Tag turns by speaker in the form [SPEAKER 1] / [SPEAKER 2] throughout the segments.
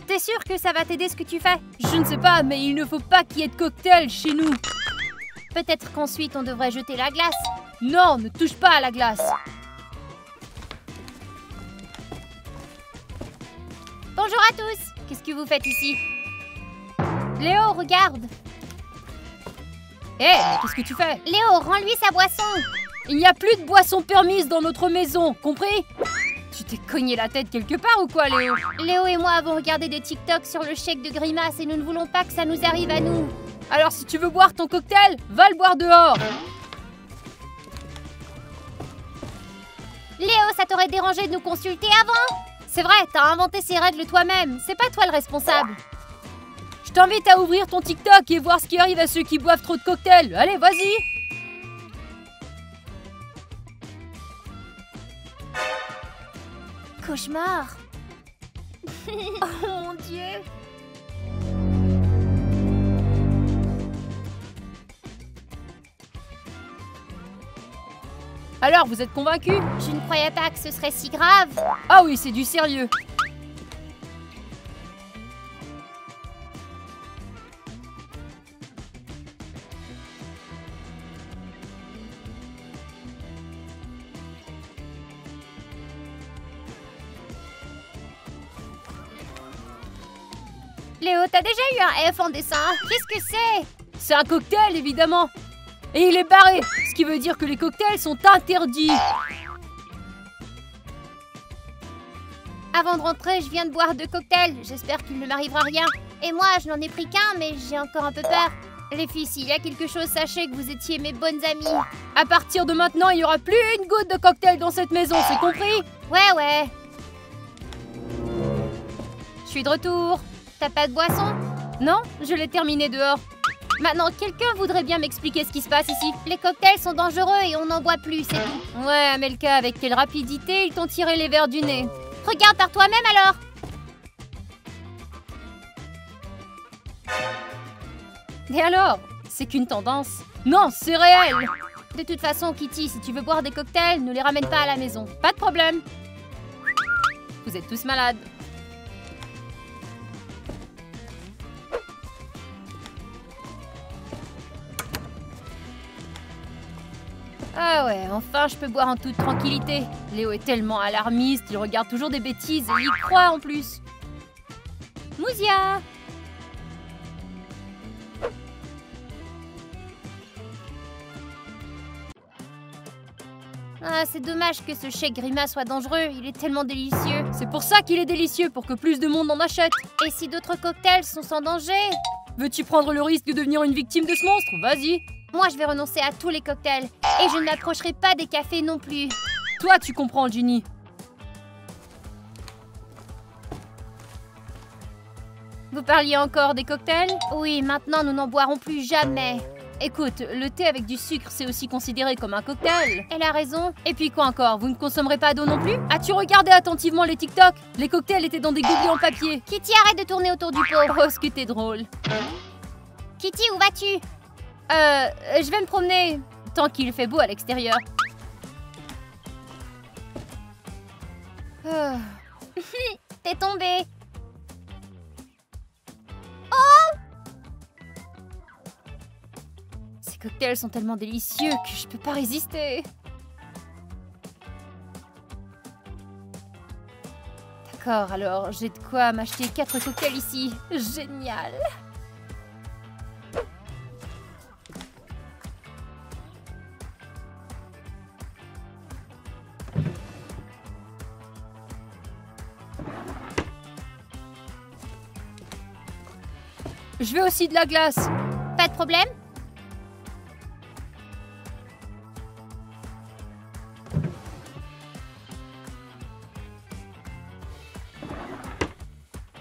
[SPEAKER 1] T'es sûr que ça va t'aider ce que tu fais?
[SPEAKER 2] Je ne sais pas, mais il ne faut pas qu'il y ait de cocktail chez nous.
[SPEAKER 1] Peut-être qu'ensuite on devrait jeter la glace.
[SPEAKER 2] Non, ne touche pas à la glace.
[SPEAKER 1] Bonjour à tous. Qu'est-ce que vous faites ici? Léo, regarde.
[SPEAKER 2] Hé, qu'est-ce que tu fais?
[SPEAKER 1] Léo, rends-lui sa boisson.
[SPEAKER 2] Il n'y a plus de boisson permise dans notre maison, compris? Tu t'es cogné la tête quelque part ou quoi, Léo?
[SPEAKER 1] Léo et moi avons regardé des TikTok sur le chèque de Grimace et nous ne voulons pas que ça nous arrive à nous.
[SPEAKER 2] Alors si tu veux boire ton cocktail, va le boire dehors.
[SPEAKER 1] Léo, ça t'aurait dérangé de nous consulter avant? C'est vrai, t'as inventé ces règles toi-même. C'est pas toi le responsable.
[SPEAKER 2] Je t'invite à ouvrir ton TikTok et voir ce qui arrive à ceux qui boivent trop de cocktails. Allez, vas-y.
[SPEAKER 1] Cauchemar. Oh mon Dieu.
[SPEAKER 2] Alors, vous êtes convaincus?
[SPEAKER 1] Je ne croyais pas que ce serait si grave.
[SPEAKER 2] Ah oui, c'est du sérieux.
[SPEAKER 1] Léo, t'as déjà eu un F en dessin? Qu'est-ce que c'est?
[SPEAKER 2] C'est un cocktail, évidemment. Et il est barré, ce qui veut dire que les cocktails sont interdits.
[SPEAKER 1] Avant de rentrer, je viens de boire 2 cocktails. J'espère qu'il ne m'arrivera rien. Et moi, je n'en ai pris qu'un, mais j'ai encore un peu peur. Les filles, s'il y a quelque chose, sachez que vous étiez mes bonnes amies.
[SPEAKER 2] À partir de maintenant, il n'y aura plus une goutte de cocktail dans cette maison, c'est compris?
[SPEAKER 1] Ouais.
[SPEAKER 2] Je suis de retour.
[SPEAKER 1] T'as pas de boisson?
[SPEAKER 2] Non, je l'ai terminé dehors.
[SPEAKER 1] Maintenant, quelqu'un voudrait bien m'expliquer ce qui se passe ici? Les cocktails sont dangereux et on n'en boit plus, c'est tout.
[SPEAKER 2] Ouais, Amelka, avec quelle rapidité ils t'ont tiré les verres du nez.
[SPEAKER 1] Regarde par toi-même alors.
[SPEAKER 2] Et alors? C'est qu'une tendance. Non, c'est réel.
[SPEAKER 1] De toute façon, Kitty, si tu veux boire des cocktails, ne les ramène pas à la maison.
[SPEAKER 2] Pas de problème. Vous êtes tous malades. Ah ouais, enfin je peux boire en toute tranquillité. Léo est tellement alarmiste, il regarde toujours des bêtises et il y croit en plus.
[SPEAKER 1] Mouzia! Ah, c'est dommage que ce chèque Grimace soit dangereux, il est tellement délicieux.
[SPEAKER 2] C'est pour ça qu'il est délicieux, pour que plus de monde en achète.
[SPEAKER 1] Et si d'autres cocktails sont sans danger?
[SPEAKER 2] Veux-tu prendre le risque de devenir une victime de ce monstre? Vas-y.
[SPEAKER 1] Moi, je vais renoncer à tous les cocktails. Et je ne m'approcherai pas des cafés non plus.
[SPEAKER 2] Toi, tu comprends, Ginny.
[SPEAKER 1] Vous parliez encore des cocktails? Oui, maintenant, nous n'en boirons plus jamais.
[SPEAKER 2] Écoute, le thé avec du sucre, c'est aussi considéré comme un cocktail.
[SPEAKER 1] Elle a raison.
[SPEAKER 2] Et puis quoi encore? Vous ne consommerez pas d'eau non plus? As-tu regardé attentivement les TikTok? Les cocktails étaient dans des gobelets en papier.
[SPEAKER 1] Kitty, arrête de tourner autour du pot.
[SPEAKER 2] Oh, ce que t'es drôle.
[SPEAKER 1] Kitty, où vas-tu?
[SPEAKER 2] Je vais me promener, tant qu'il fait beau à l'extérieur.
[SPEAKER 1] T'es tombée. Oh!
[SPEAKER 2] Ces cocktails sont tellement délicieux que je peux pas résister. D'accord, alors j'ai de quoi m'acheter 4 cocktails ici. Génial! Je veux aussi de la glace.
[SPEAKER 1] Pas de problème.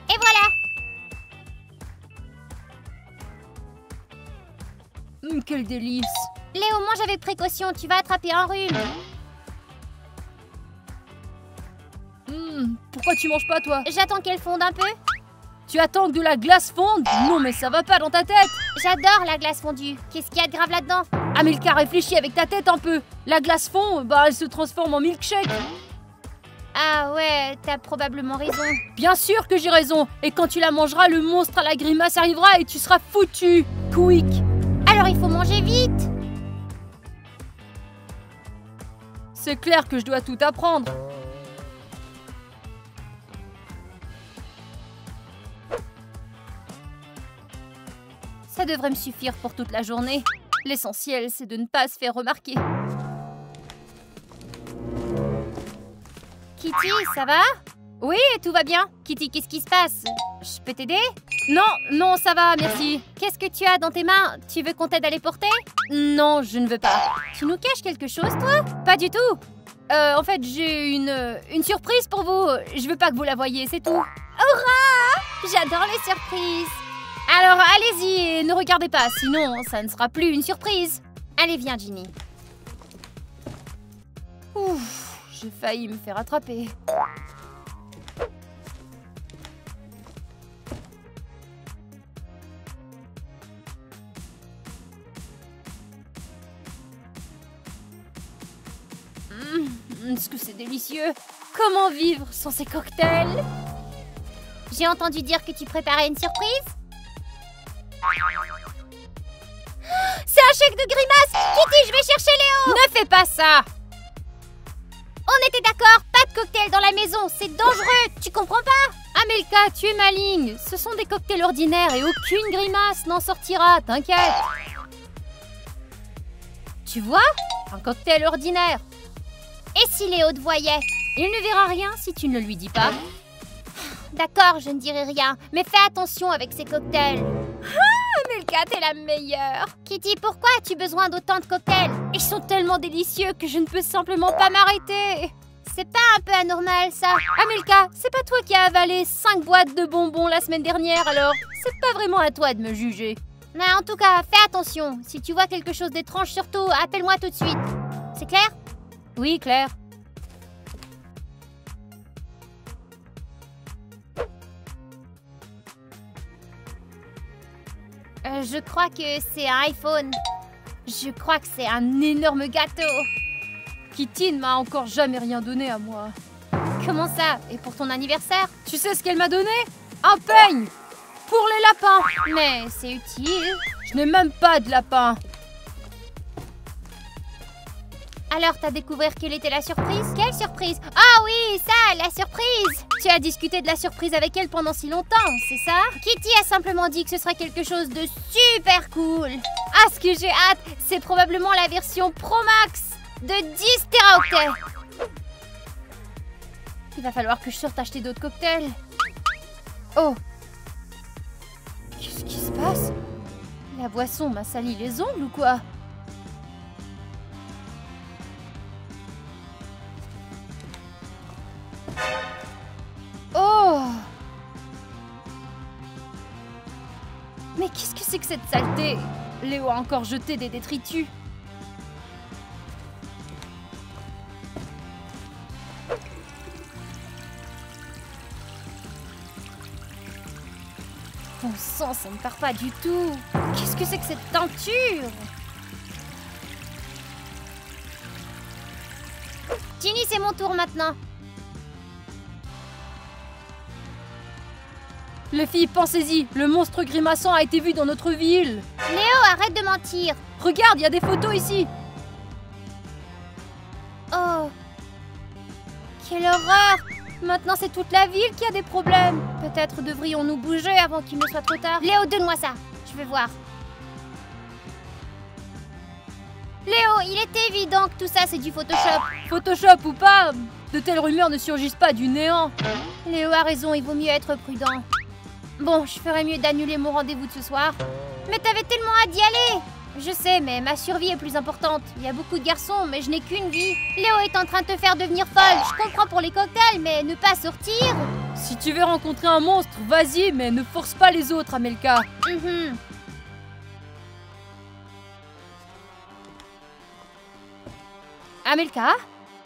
[SPEAKER 1] Et voilà.
[SPEAKER 2] Quel délice.
[SPEAKER 1] Léo, mange avec précaution, tu vas attraper un rhume.
[SPEAKER 2] Pourquoi tu manges pas, toi?
[SPEAKER 1] J'attends qu'elle fonde un peu.
[SPEAKER 2] Tu attends que de la glace fonde? Non, mais ça va pas dans ta tête.
[SPEAKER 1] J'adore la glace fondue. Qu'est-ce qu'il y a de grave là-dedans?
[SPEAKER 2] Amelka, réfléchis avec ta tête un peu. La glace fond, bah elle se transforme en milkshake.
[SPEAKER 1] Ah ouais, t'as probablement raison.
[SPEAKER 2] Bien sûr que j'ai raison. Et quand tu la mangeras, le monstre à la grimace arrivera et tu seras foutu. Quick.
[SPEAKER 1] Alors il faut manger vite.
[SPEAKER 2] C'est clair que je dois tout apprendre. Ça devrait me suffire pour toute la journée. L'essentiel, c'est de ne pas se faire remarquer.
[SPEAKER 1] Kitty, ça va?
[SPEAKER 2] Oui, tout va bien.
[SPEAKER 1] Kitty, qu'est-ce qui se passe? Je peux t'aider?
[SPEAKER 2] Non, ça va, merci.
[SPEAKER 1] Qu'est-ce que tu as dans tes mains? Tu veux qu'on t'aide à les porter?
[SPEAKER 2] Non, je ne veux pas.
[SPEAKER 1] Tu nous caches quelque chose, toi?
[SPEAKER 2] Pas du tout. En fait, j'ai une surprise pour vous. Je veux pas que vous la voyiez, c'est tout.
[SPEAKER 1] Hurrah! J'adore les surprises.
[SPEAKER 2] Alors, allez-y et ne regardez pas, sinon ça ne sera plus une surprise.
[SPEAKER 1] Allez, viens, Ginny.
[SPEAKER 2] Ouf, j'ai failli me faire attraper. Est-ce que c'est délicieux? Comment vivre sans ces cocktails?
[SPEAKER 1] J'ai entendu dire que tu préparais une surprise. C'est un chèque de grimace! Kitty, je vais chercher Léo!
[SPEAKER 2] Ne fais pas ça!
[SPEAKER 1] On était d'accord, pas de cocktail dans la maison, c'est dangereux, tu comprends pas?
[SPEAKER 2] Amelka, tu es maligne. Ce sont des cocktails ordinaires et aucune grimace n'en sortira, t'inquiète. Tu vois? Un cocktail ordinaire.
[SPEAKER 1] Et si Léo te voyait?
[SPEAKER 2] Il ne verra rien si tu ne lui dis pas.
[SPEAKER 1] D'accord, je ne dirai rien, mais fais attention avec ces cocktails.
[SPEAKER 2] Amelka, t'es la meilleure.
[SPEAKER 1] Kitty, pourquoi as-tu besoin d'autant de cocktails?
[SPEAKER 2] Ils sont tellement délicieux que je ne peux simplement pas m'arrêter.
[SPEAKER 1] C'est pas un peu anormal, ça?
[SPEAKER 2] Amelka, c'est pas toi qui as avalé 5 boîtes de bonbons la semaine dernière, alors c'est pas vraiment à toi de me juger.
[SPEAKER 1] Mais en tout cas, fais attention. Si tu vois quelque chose d'étrange, surtout, appelle-moi tout de suite. C'est clair?
[SPEAKER 2] Oui, Claire.
[SPEAKER 1] Je crois que c'est un iPhone.
[SPEAKER 2] Je crois que c'est un énorme gâteau. Kitty ne m'a encore jamais rien donné à moi.
[SPEAKER 1] Comment ça? Et pour ton anniversaire?
[SPEAKER 2] Tu sais ce qu'elle m'a donné? Un peigne! Pour les lapins!
[SPEAKER 1] Mais c'est utile.
[SPEAKER 2] Je n'ai même pas de lapin.
[SPEAKER 1] Alors, t'as découvert quelle était la surprise? Quelle surprise? Ah oui, ça, la surprise!
[SPEAKER 2] Tu as discuté de la surprise avec elle pendant si longtemps, c'est ça?
[SPEAKER 1] Kitty a simplement dit que ce serait quelque chose de super cool.
[SPEAKER 2] Ah, ce que j'ai hâte, c'est probablement la version Pro Max de 10 téraoctets. Il va falloir que je sorte acheter d'autres cocktails. Oh! Qu'est-ce qui se passe? La boisson m'a sali les ongles ou quoi? Oh! Mais qu'est-ce que c'est que cette saleté? Léo a encore jeté des détritus. Bon sang, ça ne part pas du tout. Qu'est-ce que c'est que cette teinture?
[SPEAKER 1] Ginny, c'est mon tour maintenant.
[SPEAKER 2] Les filles, pensez-y, le monstre grimaçant a été vu dans notre ville.
[SPEAKER 1] Léo, arrête de mentir.
[SPEAKER 2] Regarde, il y a des photos ici.
[SPEAKER 1] Oh,
[SPEAKER 2] quelle horreur! Maintenant, c'est toute la ville qui a des problèmes. Peut-être devrions-nous bouger avant qu'il ne soit trop tard.
[SPEAKER 1] Léo, donne-moi ça. Je veux voir. Léo, il est évident que tout ça, c'est du Photoshop.
[SPEAKER 2] Photoshop ou pas, de telles rumeurs ne surgissent pas du néant.
[SPEAKER 1] Léo a raison, il vaut mieux être prudent.
[SPEAKER 2] Bon, je ferais mieux d'annuler mon rendez-vous de ce soir.
[SPEAKER 1] Mais t'avais tellement hâte d'y aller.
[SPEAKER 2] Je sais, mais ma survie est plus importante. Il y a beaucoup de garçons, mais je n'ai qu'une vie.
[SPEAKER 1] Léo est en train de te faire devenir folle. Je comprends pour les cocktails, mais ne pas sortir.
[SPEAKER 2] Si tu veux rencontrer un monstre, vas-y, mais ne force pas les autres, Amelka. Amelka,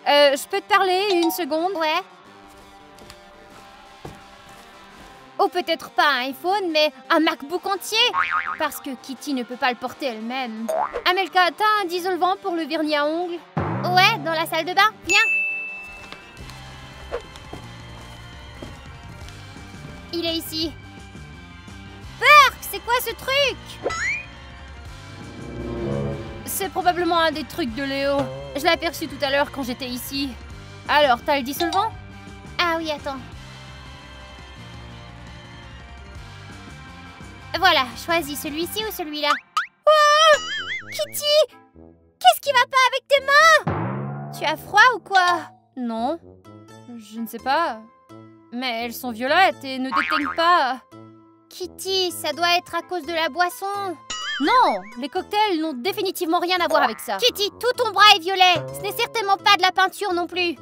[SPEAKER 2] je peux te parler une seconde?
[SPEAKER 1] Ouais.
[SPEAKER 2] Oh, peut-être pas un iPhone, mais un MacBook entier. Parce que Kitty ne peut pas le porter elle-même. Amelka, t'as un dissolvant pour le vernis à ongles?
[SPEAKER 1] Ouais, dans la salle de bain. Viens. Il est ici. Burk, c'est quoi ce truc?
[SPEAKER 2] C'est probablement un des trucs de Léo. Je l'ai aperçu tout à l'heure quand j'étais ici. Alors, t'as le dissolvant?
[SPEAKER 1] Ah oui, attends. Voilà, choisis celui-ci ou celui-là. Oh! Kitty! Qu'est-ce qui va pas avec tes mains? Tu as froid ou quoi?
[SPEAKER 2] Non, je ne sais pas. Mais elles sont violettes et ne déteignent pas.
[SPEAKER 1] Kitty, ça doit être à cause de la boisson.
[SPEAKER 2] Non, les cocktails n'ont définitivement rien à voir avec ça.
[SPEAKER 1] Kitty, tout ton bras est violet. Ce n'est certainement pas de la peinture non plus.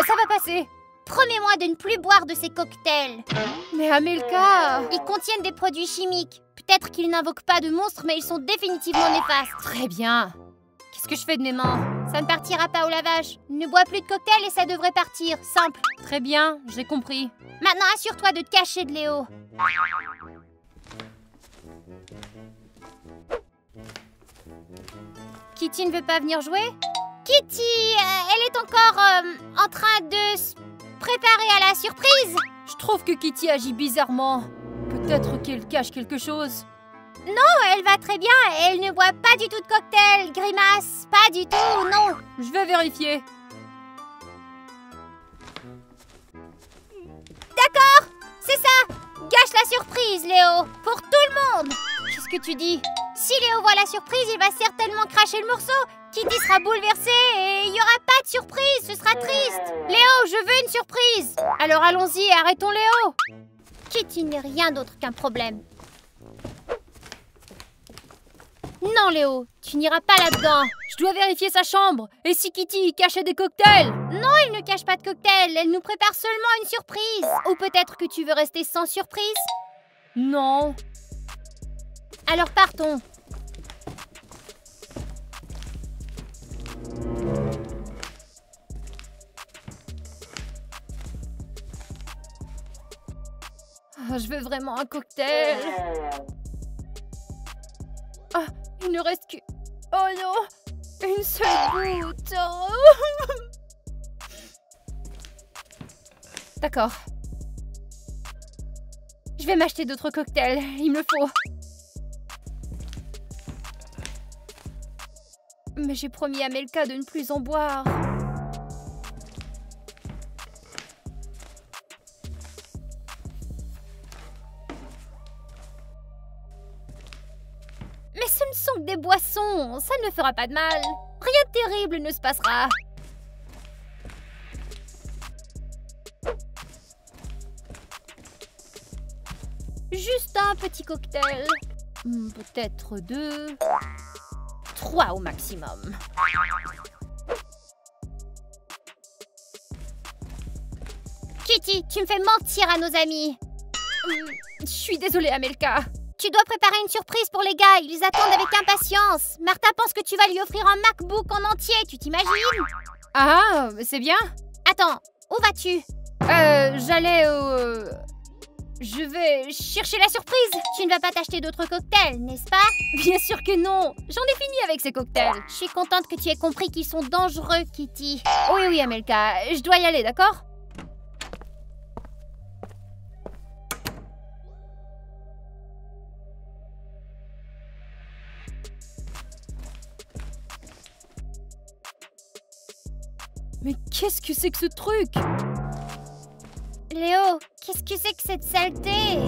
[SPEAKER 2] Ça va passer.
[SPEAKER 1] Promets-moi de ne plus boire de ces cocktails.
[SPEAKER 2] Mais Amelka...
[SPEAKER 1] Ils contiennent des produits chimiques. Peut-être qu'ils n'invoquent pas de monstres, mais ils sont définitivement néfastes.
[SPEAKER 2] Très bien. Qu'est-ce que je fais de mes mains?
[SPEAKER 1] Ça ne partira pas au lavage. Ne bois plus de cocktail et ça devrait partir. Simple.
[SPEAKER 2] Très bien, j'ai compris.
[SPEAKER 1] Maintenant, assure-toi de te cacher de Léo.
[SPEAKER 2] Kitty ne veut pas venir jouer?
[SPEAKER 1] Kitty, elle est encore en train de se préparer à la surprise.
[SPEAKER 2] Je trouve que Kitty agit bizarrement. Peut-être qu'elle cache quelque chose.
[SPEAKER 1] Non, elle va très bien. Elle ne boit pas du tout de cocktail, Grimace. Pas du tout, non.
[SPEAKER 2] Je vais vérifier.
[SPEAKER 1] D'accord, c'est ça. Gâche la surprise, Léo. Pour tout le monde.
[SPEAKER 2] Qu'est-ce que tu dis?
[SPEAKER 1] Si Léo voit la surprise, il va certainement cracher le morceau. Kitty sera bouleversée et il n'y aura pas de surprise. Ce sera triste. Léo, je veux une surprise.
[SPEAKER 2] Alors allons-y et arrêtons Léo.
[SPEAKER 1] Kitty n'est rien d'autre qu'un problème. Non, Léo, tu n'iras pas là-dedans.
[SPEAKER 2] Je dois vérifier sa chambre. Et si Kitty cachait des cocktails?
[SPEAKER 1] Non, elle ne cache pas de cocktail. Elle nous prépare seulement une surprise. Ou peut-être que tu veux rester sans surprise?
[SPEAKER 2] Non.
[SPEAKER 1] Alors partons.
[SPEAKER 2] Oh, je veux vraiment un cocktail. Ah, il ne reste que... Oh non, une seule goutte. Oh. D'accord. Je vais m'acheter d'autres cocktails, il me faut. Mais j'ai promis à Melka de ne plus en boire. Mais ce ne sont que des boissons, ça ne me fera pas de mal. Rien de terrible ne se passera. Juste un petit cocktail. Peut-être 2... 3 au maximum.
[SPEAKER 1] Kitty, tu me fais mentir à nos amis.
[SPEAKER 2] Je suis désolée, Amelka.
[SPEAKER 1] Tu dois préparer une surprise pour les gars. Ils attendent avec impatience. Martha pense que tu vas lui offrir un MacBook en entier. Tu t'imagines?
[SPEAKER 2] Ah, c'est bien.
[SPEAKER 1] Attends, où vas-tu?
[SPEAKER 2] J'allais au... Je vais chercher la surprise.
[SPEAKER 1] Tu ne vas pas t'acheter d'autres cocktails, n'est-ce pas?
[SPEAKER 2] Bien sûr que non. J'en ai fini avec ces cocktails.
[SPEAKER 1] Je suis contente que tu aies compris qu'ils sont dangereux, Kitty.
[SPEAKER 2] Oui, oui, Amelka. Je dois y aller, d'accord? Mais qu'est-ce que c'est que ce truc?
[SPEAKER 1] Léo, qu'est-ce que c'est que cette saleté?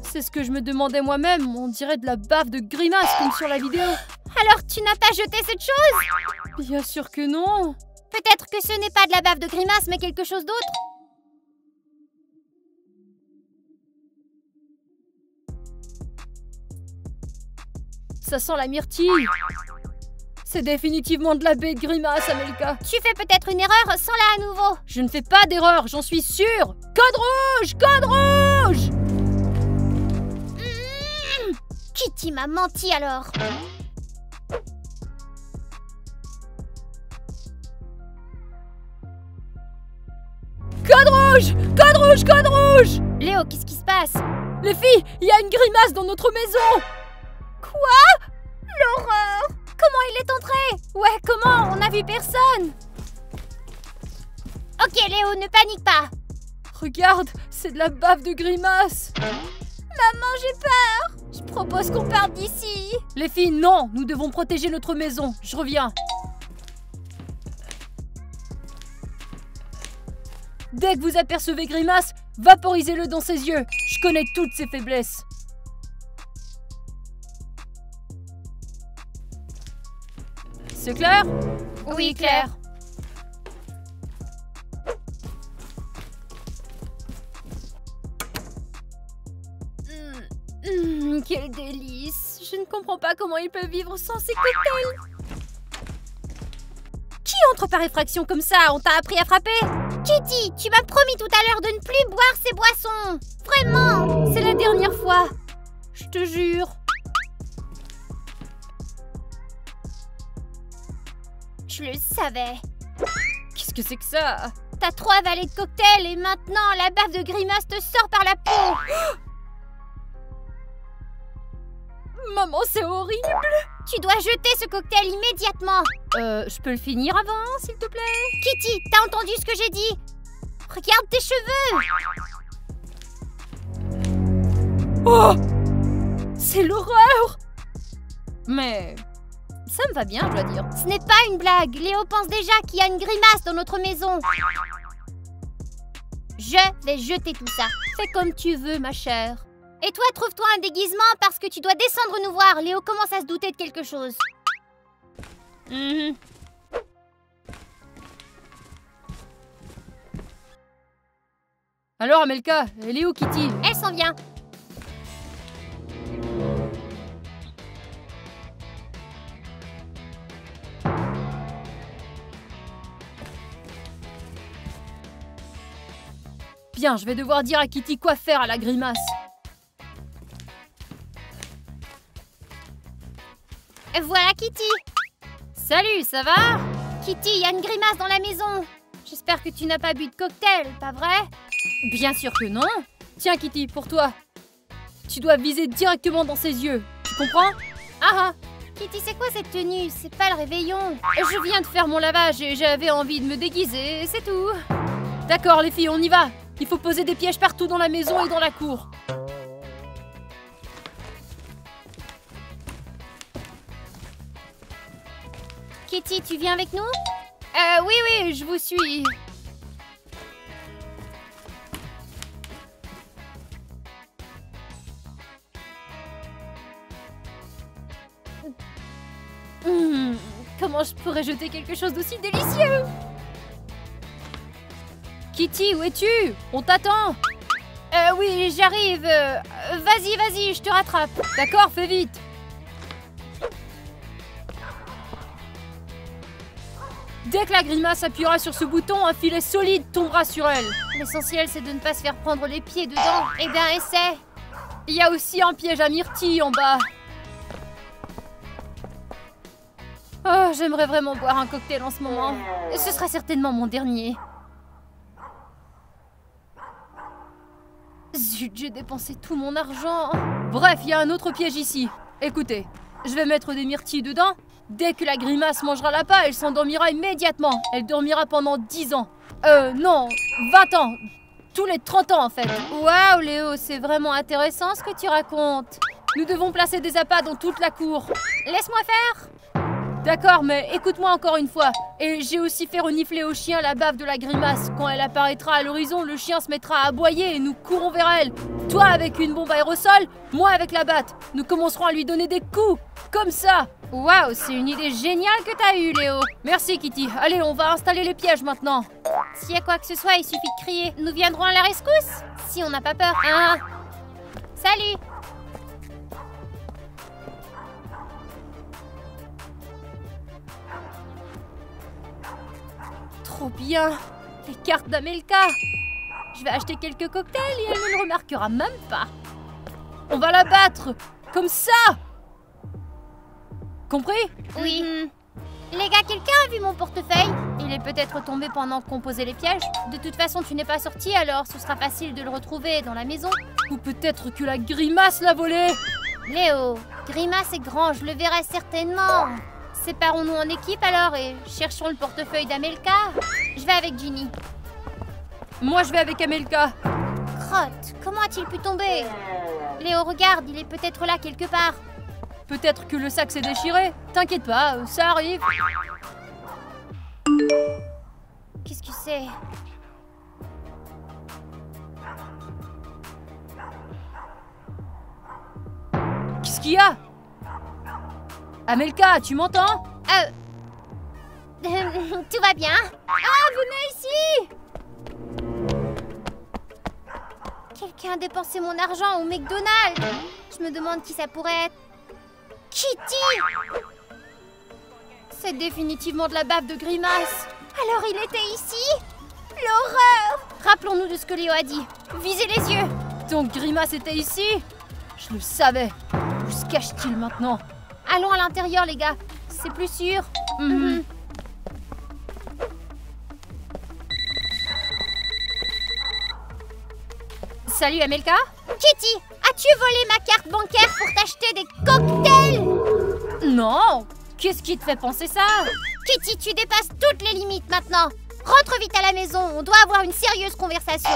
[SPEAKER 2] C'est ce que je me demandais moi-même. On dirait de la bave de Grimace comme sur la vidéo.
[SPEAKER 1] Alors tu n'as pas jeté cette chose?
[SPEAKER 2] Bien sûr que non.
[SPEAKER 1] Peut-être que ce n'est pas de la bave de Grimace, mais quelque chose d'autre?
[SPEAKER 2] Ça sent la myrtille. C'est définitivement de la baie de Grimace, Amelka.
[SPEAKER 1] Tu fais peut-être une erreur, sens-la à nouveau.
[SPEAKER 2] Je ne fais pas d'erreur, j'en suis sûre. Code rouge! Code rouge!
[SPEAKER 1] Kitty m'a menti alors.
[SPEAKER 2] Code rouge! Code rouge! Code rouge!
[SPEAKER 1] Léo, qu'est-ce qui se passe?
[SPEAKER 2] Les filles, il y a une Grimace dans notre maison!
[SPEAKER 1] Quoi? L'horreur! Comment il est entré?
[SPEAKER 2] Ouais, comment? On n'a vu personne!
[SPEAKER 1] Ok, Léo, ne panique pas.
[SPEAKER 2] Regarde, C'est de la bave de Grimace.
[SPEAKER 1] Maman, j'ai peur. Je propose qu'on parte d'ici.
[SPEAKER 2] Les filles, non, nous devons protéger notre maison. Je reviens. Dès que vous apercevez Grimace, vaporisez-le dans ses yeux. Je connais toutes ses faiblesses. C'est clair?
[SPEAKER 1] Oui, Claire.
[SPEAKER 2] Quel délice! Je ne comprends pas comment il peut vivre sans ces cocktails. Qui entre par effraction comme ça? On t'a appris à frapper?
[SPEAKER 1] Kitty, tu m'as promis tout à l'heure de ne plus boire ces boissons. Vraiment.
[SPEAKER 2] C'est la dernière fois. Je te jure.
[SPEAKER 1] Je le savais.
[SPEAKER 2] Qu'est-ce que c'est que ça?
[SPEAKER 1] T'as trop avalé de cocktail et maintenant la bave de Grimace te sort par la peau.
[SPEAKER 2] Maman, c'est horrible.
[SPEAKER 1] Tu dois jeter ce cocktail immédiatement.
[SPEAKER 2] Je peux le finir avant, s'il te plaît?
[SPEAKER 1] Kitty, t'as entendu ce que j'ai dit? Regarde tes cheveux.
[SPEAKER 2] Oh! C'est l'horreur! Mais ça me va bien, je dois dire.
[SPEAKER 1] Ce n'est pas une blague. Léo pense déjà qu'il y a une Grimace dans notre maison. Je vais jeter tout ça.
[SPEAKER 2] Fais comme tu veux, ma chère.
[SPEAKER 1] Et toi, trouve-toi un déguisement parce que tu dois descendre nous voir. Léo commence à se douter de quelque chose.
[SPEAKER 2] Alors, Amelka, elle est où, Kitty?
[SPEAKER 1] Elle s'en vient.
[SPEAKER 2] Bien, je vais devoir dire à Kitty quoi faire à la Grimace.
[SPEAKER 1] Voilà Kitty.
[SPEAKER 2] Salut, ça va?
[SPEAKER 1] Kitty, il y a une Grimace dans la maison. J'espère que tu n'as pas bu de cocktail, pas vrai?
[SPEAKER 2] Bien sûr que non. Tiens, Kitty, pour toi. Tu dois viser directement dans ses yeux. Tu comprends? Ah!
[SPEAKER 1] Kitty, c'est quoi cette tenue? C'est pas le réveillon.
[SPEAKER 2] Je viens de faire mon lavage et j'avais envie de me déguiser, c'est tout. D'accord, les filles, on y va. Il faut poser des pièges partout dans la maison et dans la cour.
[SPEAKER 1] Kitty, tu viens avec nous?
[SPEAKER 2] Oui, je vous suis. Comment je pourrais jeter quelque chose d'aussi délicieux? Kitty, où es-tu? On t'attend. Oui, j'arrive. Vas-y, je te rattrape. D'accord, fais vite. Dès que la Grimace appuiera sur ce bouton, un filet solide tombera sur elle.
[SPEAKER 1] L'essentiel, c'est de ne pas se faire prendre les pieds dedans. Eh bien, essaie.
[SPEAKER 2] Il y a aussi un piège à myrtille en bas. Oh, j'aimerais vraiment boire un cocktail en ce moment. Ce sera certainement mon dernier. Zut, j'ai dépensé tout mon argent. Bref, il y a un autre piège ici. Écoutez, je vais mettre des myrtilles dedans. Dès que la Grimace mangera l'appât, elle s'endormira immédiatement. Elle dormira pendant 10 ans. Non, 20 ans. Tous les 30 ans, en fait. Waouh, Léo, c'est vraiment intéressant ce que tu racontes. Nous devons placer des appâts dans toute la cour.
[SPEAKER 1] Laisse-moi faire.
[SPEAKER 2] D'accord, mais écoute-moi encore une fois. Et j'ai aussi fait renifler au chien la bave de la Grimace. Quand elle apparaîtra à l'horizon, le chien se mettra à aboyer et nous courons vers elle. Toi avec une bombe aérosol, moi avec la batte. Nous commencerons à lui donner des coups. Comme ça. Waouh, c'est une idée géniale que t'as eue, Léo. Merci, Kitty. Allez, on va installer les pièges maintenant.
[SPEAKER 1] S'il y a quoi que ce soit, il suffit de crier. Nous viendrons à la rescousse. Si on n'a pas peur.
[SPEAKER 2] Ah.
[SPEAKER 1] Salut.
[SPEAKER 2] Trop bien. Les cartes d'Amelka. Je vais acheter quelques cocktails et elle ne le remarquera même pas. On va la battre. Comme ça. Compris?
[SPEAKER 1] Oui. Les gars, quelqu'un a vu mon portefeuille? Il est peut-être tombé pendant qu'on posait les pièges. De toute façon, tu n'es pas sorti, alors ce sera facile de le retrouver dans la maison.
[SPEAKER 2] Ou peut-être que la Grimace l'a volé.
[SPEAKER 1] Léo, Grimace est grand, je le verrai certainement. Séparons-nous en équipe alors et cherchons le portefeuille d'Amelka. Je vais avec Ginny.
[SPEAKER 2] Moi, je vais avec Amelka.
[SPEAKER 1] Oh, Crotte, comment a-t-il pu tomber? Léo, regarde, il est peut-être là quelque part.
[SPEAKER 2] Peut-être que le sac s'est déchiré. T'inquiète pas, ça arrive.
[SPEAKER 1] Qu'est-ce que c'est?
[SPEAKER 2] Qu'est-ce qu'il y a? Amelka, tu m'entends?
[SPEAKER 1] Tout va bien? Ah, venez ici! Quelqu'un a dépensé mon argent au McDonald's. Je me demande qui ça pourrait être. Kitty!
[SPEAKER 2] C'est définitivement de la baffe de Grimace.
[SPEAKER 1] Alors il était ici? L'horreur! Rappelons-nous de ce que Léo a dit. Visez les yeux!
[SPEAKER 2] Donc Grimace était ici? Je le savais. Où se cache-t-il maintenant?
[SPEAKER 1] Allons à l'intérieur, les gars. C'est plus sûr.
[SPEAKER 2] Salut Amelka?
[SPEAKER 1] Kitty, as-tu volé ma carte bancaire pour t'acheter des cocktails?
[SPEAKER 2] Non! Qu'est-ce qui te fait penser ça?
[SPEAKER 1] Kitty, tu dépasses toutes les limites maintenant. Rentre vite à la maison, on doit avoir une sérieuse conversation.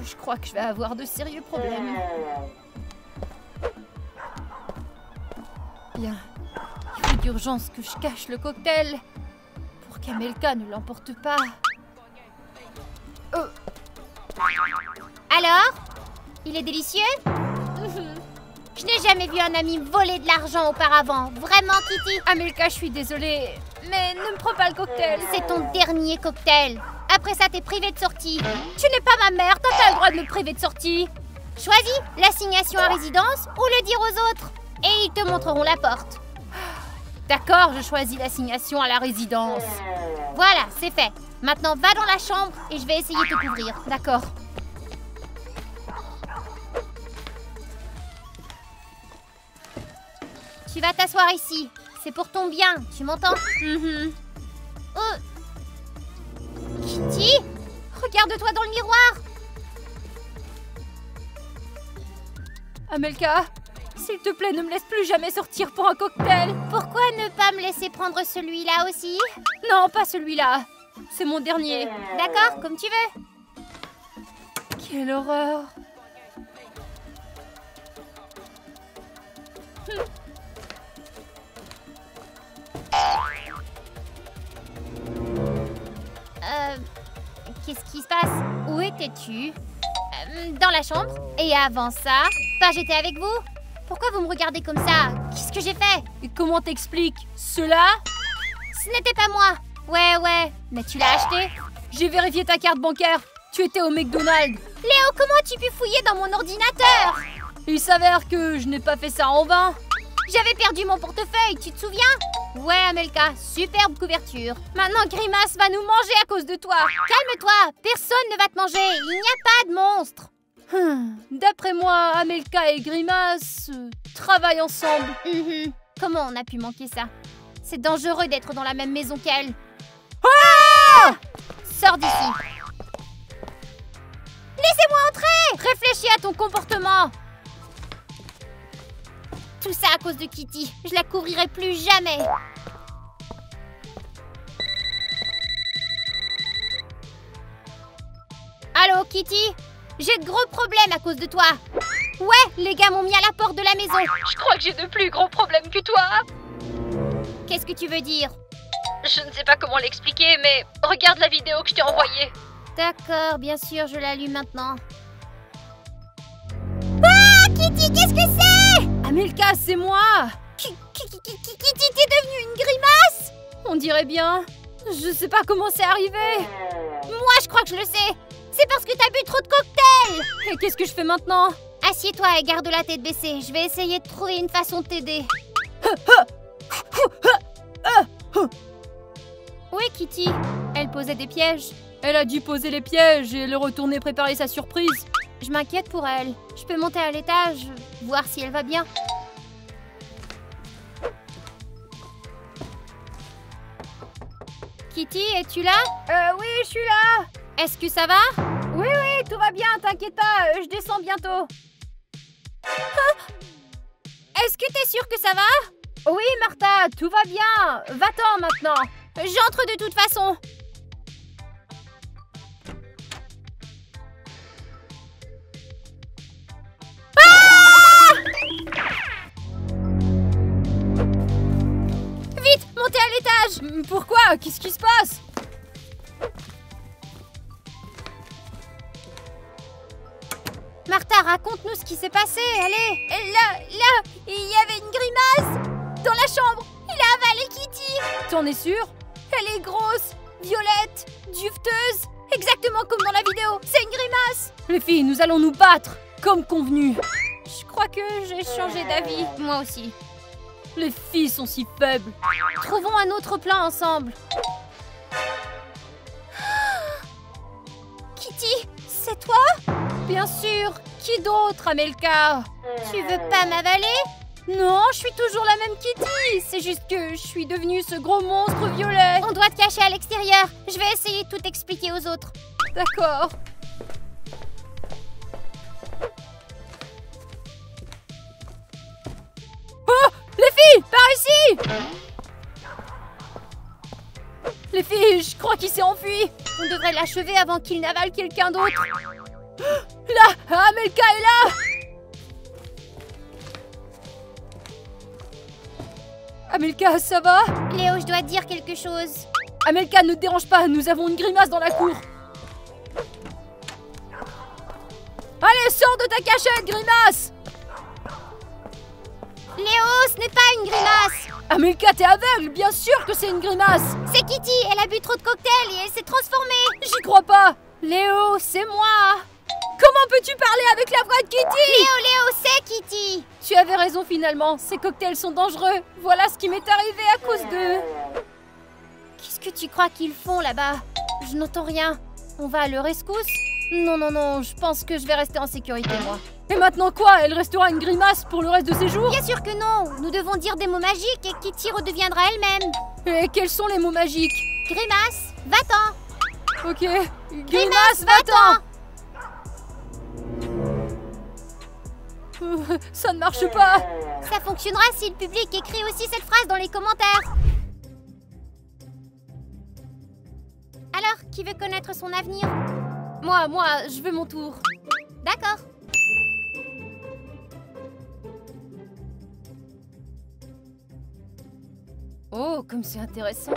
[SPEAKER 2] Je crois que je vais avoir de sérieux problèmes. Bien, il faut d'urgence que je cache le cocktail pour qu'Amelka ne l'emporte pas.
[SPEAKER 1] Alors? Il est délicieux? Je n'ai jamais vu un ami voler de l'argent auparavant. Vraiment, Kitty?
[SPEAKER 2] Amelka, je suis désolée, mais ne me prends pas le cocktail.
[SPEAKER 1] C'est ton dernier cocktail. Après ça, t'es privée de sortie.
[SPEAKER 2] Tu n'es pas ma mère, t'as pas le droit de me priver de sortie.
[SPEAKER 1] Choisis l'assignation à résidence ou le dire aux autres. Et ils te montreront la porte.
[SPEAKER 2] D'accord, je choisis l'assignation à la résidence.
[SPEAKER 1] Voilà, c'est fait. Maintenant, va dans la chambre et je vais essayer de te couvrir.
[SPEAKER 2] D'accord.
[SPEAKER 1] Tu vas t'asseoir ici. C'est pour ton bien, tu m'entends? Kitty, regarde-toi dans le miroir.
[SPEAKER 2] Amelka, s'il te plaît, ne me laisse plus jamais sortir pour un cocktail.
[SPEAKER 1] Pourquoi ne pas me laisser prendre celui-là aussi?
[SPEAKER 2] Non, pas celui-là. C'est mon dernier.
[SPEAKER 1] D'accord, comme tu veux.
[SPEAKER 2] Quelle horreur.
[SPEAKER 1] Qu'est-ce qui se passe? Où étais-tu? Dans la chambre. Et avant ça, j'étais avec vous. Pourquoi vous me regardez comme ça? Qu'est-ce que j'ai fait?
[SPEAKER 2] Et comment t'expliques cela?
[SPEAKER 1] Ce n'était pas moi. Ouais, mais tu l'as acheté?
[SPEAKER 2] J'ai vérifié ta carte bancaire. Tu étais au McDonald's.
[SPEAKER 1] Léo, comment as-tu pu fouiller dans mon ordinateur?
[SPEAKER 2] Il s'avère que je n'ai pas fait ça en vain.
[SPEAKER 1] J'avais perdu mon portefeuille, tu te souviens? Ouais, Amelka, superbe couverture. Maintenant, Grimace va nous manger à cause de toi. Calme-toi, personne ne va te manger. Il n'y a pas de monstre.
[SPEAKER 2] D'après moi, Amelka et Grimace travaillent ensemble.
[SPEAKER 1] Comment on a pu manquer ça? C'est dangereux d'être dans la même maison qu'elle.
[SPEAKER 2] Ah!
[SPEAKER 1] Sors d'ici. Laissez-moi entrer!
[SPEAKER 2] Réfléchis à ton comportement.
[SPEAKER 1] Tout ça à cause de Kitty. Je la couvrirai plus jamais. Allô, Kitty? J'ai de gros problèmes à cause de toi. Ouais, les gars m'ont mis à la porte de la maison.
[SPEAKER 2] Je crois que j'ai de plus gros problèmes que toi.
[SPEAKER 1] Qu'est-ce que tu veux dire?
[SPEAKER 2] Je ne sais pas comment l'expliquer, mais regarde la vidéo que je t'ai envoyée.
[SPEAKER 1] D'accord, bien sûr, je l'allume maintenant. Ah, Kitty, qu'est-ce que c'est?
[SPEAKER 2] Amelka, c'est moi.
[SPEAKER 1] Kitty, t'es devenue une grimace?
[SPEAKER 2] On dirait bien. Je sais pas comment c'est arrivé.
[SPEAKER 1] Moi, je crois que je le sais. C'est parce que t'as bu trop de cocktails.
[SPEAKER 2] Et qu'est-ce que je fais maintenant?
[SPEAKER 1] Assieds-toi et garde la tête baissée. Je vais essayer de trouver une façon de t'aider.
[SPEAKER 2] Où est Kitty? Elle posait des pièges. Elle a dû poser les pièges et elle est retournée préparer sa surprise.
[SPEAKER 1] Je m'inquiète pour elle. Je peux monter à l'étage, voir si elle va bien. Kitty, es-tu là?
[SPEAKER 2] Oui, je suis là.
[SPEAKER 1] Est-ce que ça va?
[SPEAKER 2] Oui, tout va bien, t'inquiète pas, je descends bientôt.
[SPEAKER 1] Est-ce que t'es sûre que ça va?
[SPEAKER 2] Oui, Martha, tout va bien. Va-t'en maintenant.
[SPEAKER 1] J'entre de toute façon.
[SPEAKER 2] à l'étage. Pourquoi? Qu'est-ce qui se passe?
[SPEAKER 1] Martha, raconte-nous ce qui s'est passé, allez. Là, il y avait une grimace dans la chambre. Il a avalé Kitty.
[SPEAKER 2] T'en es sûre?
[SPEAKER 1] Elle est grosse, violette, duveteuse. Exactement comme dans la vidéo. C'est une grimace.
[SPEAKER 2] Les filles, nous allons nous battre, comme convenu.
[SPEAKER 1] Je crois que j'ai changé d'avis. Moi aussi.
[SPEAKER 2] Les filles sont si faibles.
[SPEAKER 1] Trouvons un autre plan ensemble. Kitty, c'est toi?
[SPEAKER 2] Bien sûr. Qui d'autre, Amelka?
[SPEAKER 1] Tu veux pas m'avaler?
[SPEAKER 2] Non, je suis toujours la même Kitty. C'est juste que je suis devenue ce gros monstre violet.
[SPEAKER 1] On doit te cacher à l'extérieur. Je vais essayer de tout expliquer aux autres.
[SPEAKER 2] D'accord. Oh! Les filles! Par ici! Les filles, je crois qu'il s'est enfui.
[SPEAKER 1] On devrait l'achever avant qu'il n'avale quelqu'un d'autre.
[SPEAKER 2] Là! Amelka est là! Amelka, ça va?
[SPEAKER 1] Léo, je dois te dire quelque chose.
[SPEAKER 2] Amelka, ne te dérange pas, nous avons une grimace dans la cour. Allez, sors de ta cachette, grimace!
[SPEAKER 1] Léo, ce n'est pas une grimace.
[SPEAKER 2] Amelka, t'es aveugle, bien sûr que c'est une grimace.
[SPEAKER 1] C'est Kitty, elle a bu trop de cocktails et elle s'est transformée.
[SPEAKER 2] J'y crois pas. Léo, c'est moi. Comment peux-tu parler avec la voix de Kitty?
[SPEAKER 1] Léo, c'est Kitty.
[SPEAKER 2] Tu avais raison finalement, ces cocktails sont dangereux. Voilà ce qui m'est arrivé à cause d'eux.
[SPEAKER 1] Qu'est-ce que tu crois qu'ils font là-bas? Je n'entends rien. On va à leur rescousse?
[SPEAKER 2] Non, je pense que je vais rester en sécurité, moi. Et maintenant quoi? Elle restera une grimace pour le reste de ses jours?
[SPEAKER 1] Bien sûr que non. Nous devons dire des mots magiques et Kitty redeviendra elle-même.
[SPEAKER 2] Et quels sont les mots magiques?
[SPEAKER 1] Grimace, va-t'en.
[SPEAKER 2] Ok. Grimace, va-t'en. Ça ne marche pas.
[SPEAKER 1] Ça fonctionnera si le public écrit aussi cette phrase dans les commentaires. Alors, qui veut connaître son avenir?
[SPEAKER 2] Moi, je veux mon tour.
[SPEAKER 1] D'accord.
[SPEAKER 2] Oh, comme c'est intéressant.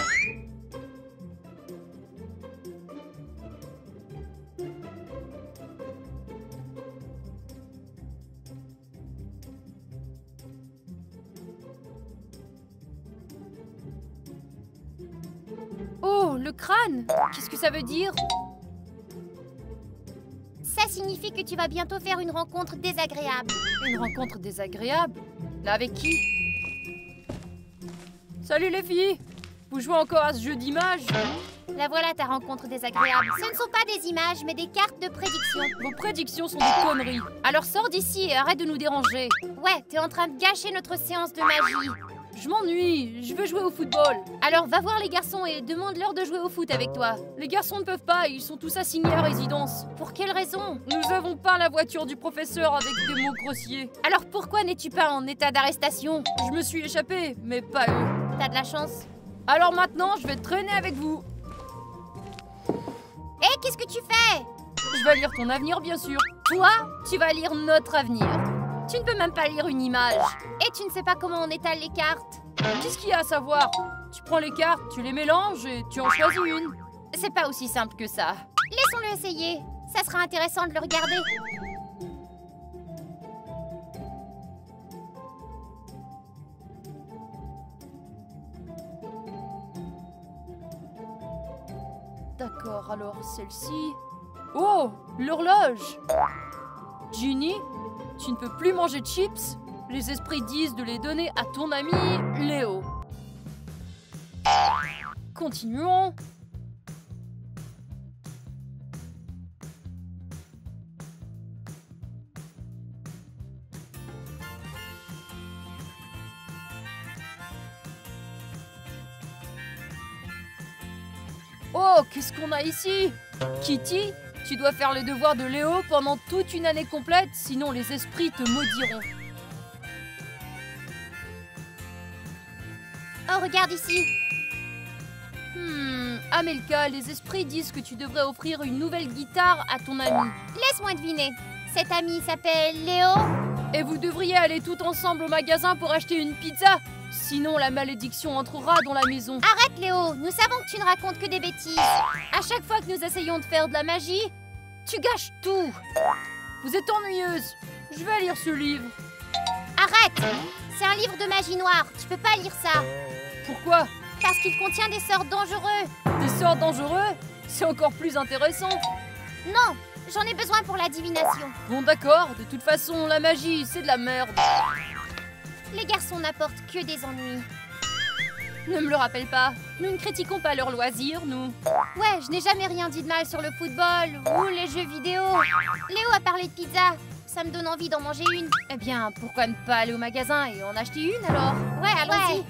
[SPEAKER 2] Oh, le crâne! Qu'est-ce que ça veut dire?
[SPEAKER 1] Ça signifie que tu vas bientôt faire une rencontre désagréable.
[SPEAKER 2] Une rencontre désagréable? Là, avec qui? Salut les filles! Vous jouez encore à ce jeu d'images?
[SPEAKER 1] La voilà ta rencontre désagréable. Ce ne sont pas des images, mais des cartes de prédiction.
[SPEAKER 2] Vos prédictions sont des conneries. Alors sors d'ici et arrête de nous déranger.
[SPEAKER 1] Ouais, t'es en train de gâcher notre séance de magie.
[SPEAKER 2] Je m'ennuie, je veux jouer au football.
[SPEAKER 1] Alors va voir les garçons et demande-leur de jouer au foot avec toi.
[SPEAKER 2] Les garçons ne peuvent pas, ils sont tous assignés à résidence.
[SPEAKER 1] Pour quelle raison?
[SPEAKER 2] Nous avons peint la voiture du professeur avec des mots grossiers.
[SPEAKER 1] Alors pourquoi n'es-tu pas en état d'arrestation?
[SPEAKER 2] Je me suis échappée, mais pas eux.
[SPEAKER 1] T'as de la chance.
[SPEAKER 2] Alors maintenant, je vais traîner avec vous.
[SPEAKER 1] Hé, qu'est-ce que tu fais?
[SPEAKER 2] Je vais lire ton avenir, bien sûr.
[SPEAKER 1] Toi, tu vas lire notre avenir. Tu ne peux même pas lire une image. Et tu ne sais pas comment on étale les cartes.
[SPEAKER 2] Qu'est-ce qu'il y a à savoir? Tu prends les cartes, tu les mélanges et tu en choisis une.
[SPEAKER 1] C'est pas aussi simple que ça. Laissons-le essayer. Ça sera intéressant de le regarder.
[SPEAKER 2] D'accord, alors celle-ci... Oh, l'horloge! Ginny, tu ne peux plus manger de chips? Les esprits disent de les donner à ton ami Léo. Continuons. Oh, qu'est-ce qu'on a ici? Kitty, tu dois faire les devoirs de Léo pendant toute une année complète, sinon les esprits te maudiront.
[SPEAKER 1] Oh, regarde ici.
[SPEAKER 2] Amelka, les esprits disent que tu devrais offrir une nouvelle guitare à ton ami.
[SPEAKER 1] Laisse-moi deviner. Cet ami s'appelle Léo?
[SPEAKER 2] Et vous devriez aller tout ensemble au magasin pour acheter une pizza. Sinon, la malédiction entrera dans la maison.
[SPEAKER 1] Arrête Léo, nous savons que tu ne racontes que des bêtises.
[SPEAKER 2] À chaque fois que nous essayons de faire de la magie, tu gâches tout. Vous êtes ennuyeuse. Je vais lire ce livre.
[SPEAKER 1] Arrête! C'est un livre de magie noire, tu peux pas lire ça.
[SPEAKER 2] Pourquoi?
[SPEAKER 1] Parce qu'il contient des sorts dangereux.
[SPEAKER 2] Des sorts dangereux? C'est encore plus intéressant.
[SPEAKER 1] Non, j'en ai besoin pour la divination.
[SPEAKER 2] Bon d'accord, de toute façon, la magie, c'est de la merde.
[SPEAKER 1] Les garçons n'apportent que des ennuis.
[SPEAKER 2] Ne me le rappelle pas. Nous ne critiquons pas leurs loisirs, nous.
[SPEAKER 1] Ouais, je n'ai jamais rien dit de mal sur le football ou les jeux vidéo. Léo a parlé de pizza. Ça me donne envie d'en manger une.
[SPEAKER 2] Eh bien, pourquoi ne pas aller au magasin et en acheter une alors?
[SPEAKER 1] Ouais, allons-y.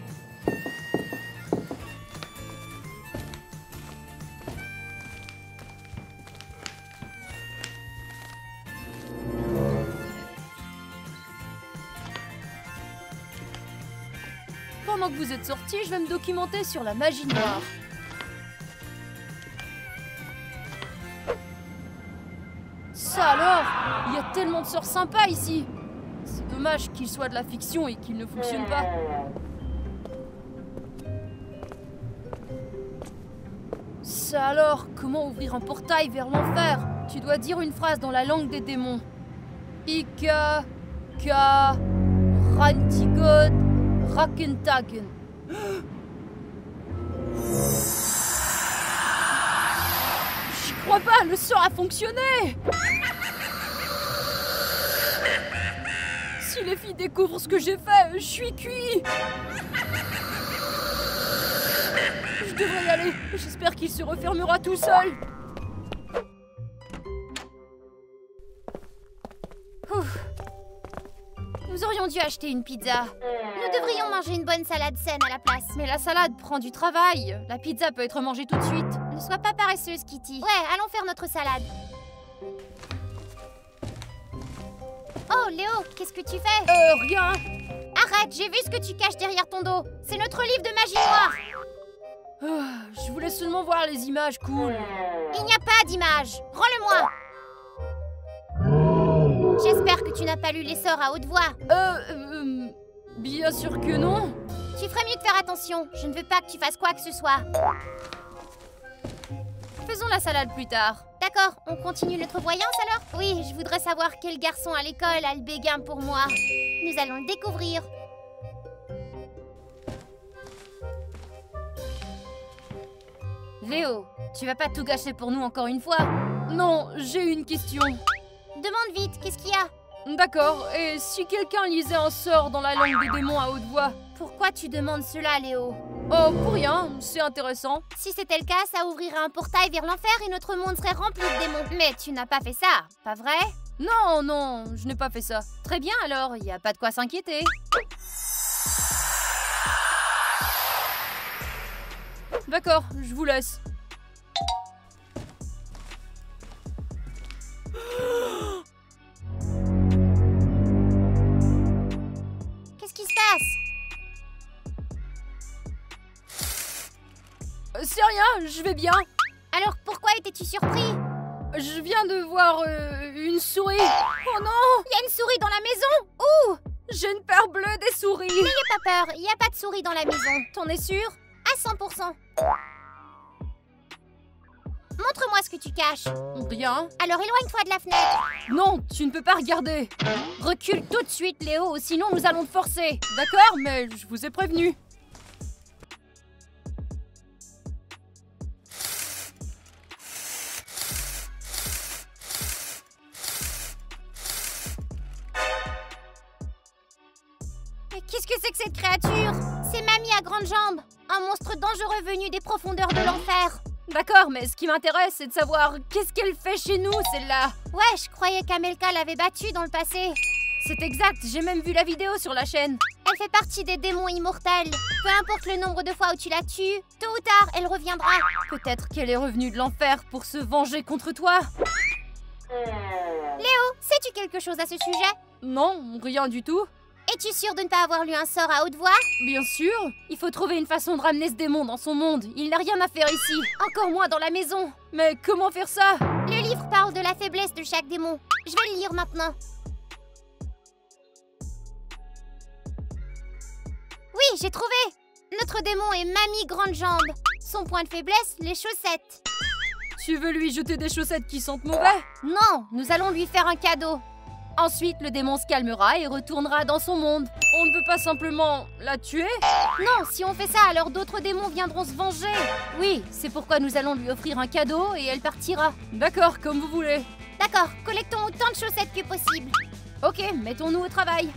[SPEAKER 2] Pendant que vous êtes sortis, je vais me documenter sur la magie noire. Ça alors, il y a tellement de sorts sympas ici. C'est dommage qu'il soit de la fiction et qu'il ne fonctionne pas. Ça alors, comment ouvrir un portail vers l'enfer? Tu dois dire une phrase dans la langue des démons. Ika, ka, rantigod, rakentagen. J'y crois pas, le sort a fonctionné! Si les filles découvrent ce que j'ai fait, je suis cuit! Je devrais y aller. J'espère qu'il se refermera tout seul.
[SPEAKER 1] Ouf. Nous aurions dû acheter une pizza. Nous devrions manger une bonne salade saine à la place.
[SPEAKER 2] Mais la salade prend du travail. La pizza peut être mangée tout de suite.
[SPEAKER 1] Ne sois pas paresseuse, Kitty. Ouais, allons faire notre salade. Oh, Léo, qu'est-ce que tu fais?
[SPEAKER 2] Rien.
[SPEAKER 1] Arrête, j'ai vu ce que tu caches derrière ton dos. C'est notre livre de magie noire.
[SPEAKER 2] Je voulais seulement voir les images cool.
[SPEAKER 1] Il n'y a pas d'image. Rends-le-moi. J'espère que tu n'as pas lu les sorts à haute voix.
[SPEAKER 2] Bien sûr que non.
[SPEAKER 1] Tu ferais mieux de faire attention. Je ne veux pas que tu fasses quoi que ce soit.
[SPEAKER 2] Faisons la salade plus tard.
[SPEAKER 1] D'accord, on continue notre voyance alors? Oui, je voudrais savoir quel garçon à l'école a le béguin pour moi. Nous allons le découvrir.
[SPEAKER 2] Léo, tu vas pas tout gâcher pour nous encore une fois? Non, j'ai une question.
[SPEAKER 1] Demande vite, qu'est-ce qu'il y a?
[SPEAKER 2] D'accord, et si quelqu'un lisait un sort dans la langue des démons à haute voix?
[SPEAKER 1] Pourquoi tu demandes cela, Léo?
[SPEAKER 2] Oh, pour rien, c'est intéressant.
[SPEAKER 1] Si c'était le cas, ça ouvrirait un portail vers l'enfer et notre monde serait rempli de démons. Mais tu n'as pas fait ça, pas vrai?
[SPEAKER 2] Non, non, je n'ai pas fait ça. Très bien alors, il n'y a pas de quoi s'inquiéter. D'accord, je vous laisse.
[SPEAKER 1] Qu'est-ce qui se passe?
[SPEAKER 2] C'est rien, je vais bien.
[SPEAKER 1] Alors pourquoi étais-tu surpris?
[SPEAKER 2] Je viens de voir une souris. Oh non!
[SPEAKER 1] Il y a une souris dans la maison? Où?
[SPEAKER 2] J'ai une peur bleue des souris.
[SPEAKER 1] N'ayez pas peur, il n'y a pas de souris dans la maison.
[SPEAKER 2] T'en es sûr?
[SPEAKER 1] À 100%. Montre-moi ce que tu caches.
[SPEAKER 2] Rien.
[SPEAKER 1] Alors éloigne-toi de la fenêtre.
[SPEAKER 2] Non, tu ne peux pas regarder. Recule tout de suite, Léo, sinon nous allons te forcer. D'accord, mais je vous ai prévenu.
[SPEAKER 1] Mais qu'est-ce que c'est que cette créature? C'est Mamie à grandes jambes. Un monstre dangereux venu des profondeurs de l'enfer.
[SPEAKER 2] D'accord, mais ce qui m'intéresse, c'est de savoir qu'est-ce qu'elle fait chez nous, celle-là.
[SPEAKER 1] Ouais, je croyais qu'Amelka l'avait battue dans le passé.
[SPEAKER 2] C'est exact, j'ai même vu la vidéo sur la chaîne.
[SPEAKER 1] Elle fait partie des démons immortels. Peu importe le nombre de fois où tu la tues, tôt ou tard, elle reviendra.
[SPEAKER 2] Peut-être qu'elle est revenue de l'enfer pour se venger contre toi.
[SPEAKER 1] Léo, sais-tu quelque chose à ce sujet?
[SPEAKER 2] Non, rien du tout.
[SPEAKER 1] Es-tu sûr de ne pas avoir lu un sort à haute voix?
[SPEAKER 2] Bien sûr. Il faut trouver une façon de ramener ce démon dans son monde. Il n'a rien à faire ici. Encore moins dans la maison. Mais comment faire ça?
[SPEAKER 1] Le livre parle de la faiblesse de chaque démon. Je vais le lire maintenant. Oui, Oui, j'ai trouvé. Notre démon est Mamie Grande Jambe. Son point de faiblesse, les chaussettes.
[SPEAKER 2] Tu veux lui jeter des chaussettes qui sentent mauvais?
[SPEAKER 1] Non, nous allons lui faire un cadeau.
[SPEAKER 2] Ensuite, le démon se calmera et retournera dans son monde. On ne peut pas simplement la tuer?
[SPEAKER 1] Non, si on fait ça, alors d'autres démons viendront se venger.
[SPEAKER 2] Oui, c'est pourquoi nous allons lui offrir un cadeau et elle partira. D'accord, comme vous voulez.
[SPEAKER 1] D'accord, collectons autant de chaussettes que possible.
[SPEAKER 2] Ok, mettons-nous au travail.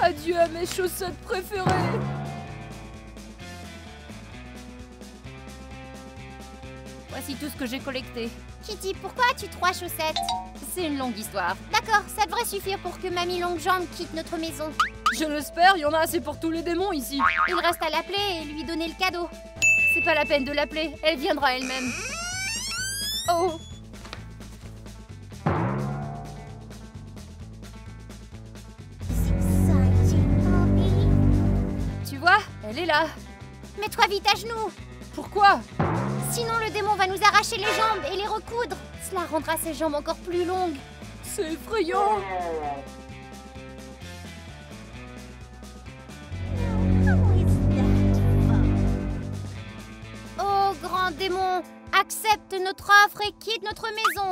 [SPEAKER 2] Adieu à mes chaussettes préférées. Voici tout ce que j'ai collecté.
[SPEAKER 1] Kitty, pourquoi as-tu 3 chaussettes?
[SPEAKER 2] C'est une longue histoire.
[SPEAKER 1] D'accord, ça devrait suffire pour que Mamie Longue Jambe quitte notre maison.
[SPEAKER 2] Je l'espère, il y en a assez pour tous les démons ici.
[SPEAKER 1] Il reste à l'appeler et lui donner le cadeau.
[SPEAKER 2] C'est pas la peine de l'appeler, elle viendra elle-même. Oh! Tu vois, elle est là.
[SPEAKER 1] Mets-toi vite à genoux.
[SPEAKER 2] Pourquoi?
[SPEAKER 1] Sinon le démon va nous arracher les jambes et les recoudre. Cela rendra ses jambes encore plus longues.
[SPEAKER 2] C'est effrayant.
[SPEAKER 1] Oh, grand démon, accepte notre offre et quitte notre maison.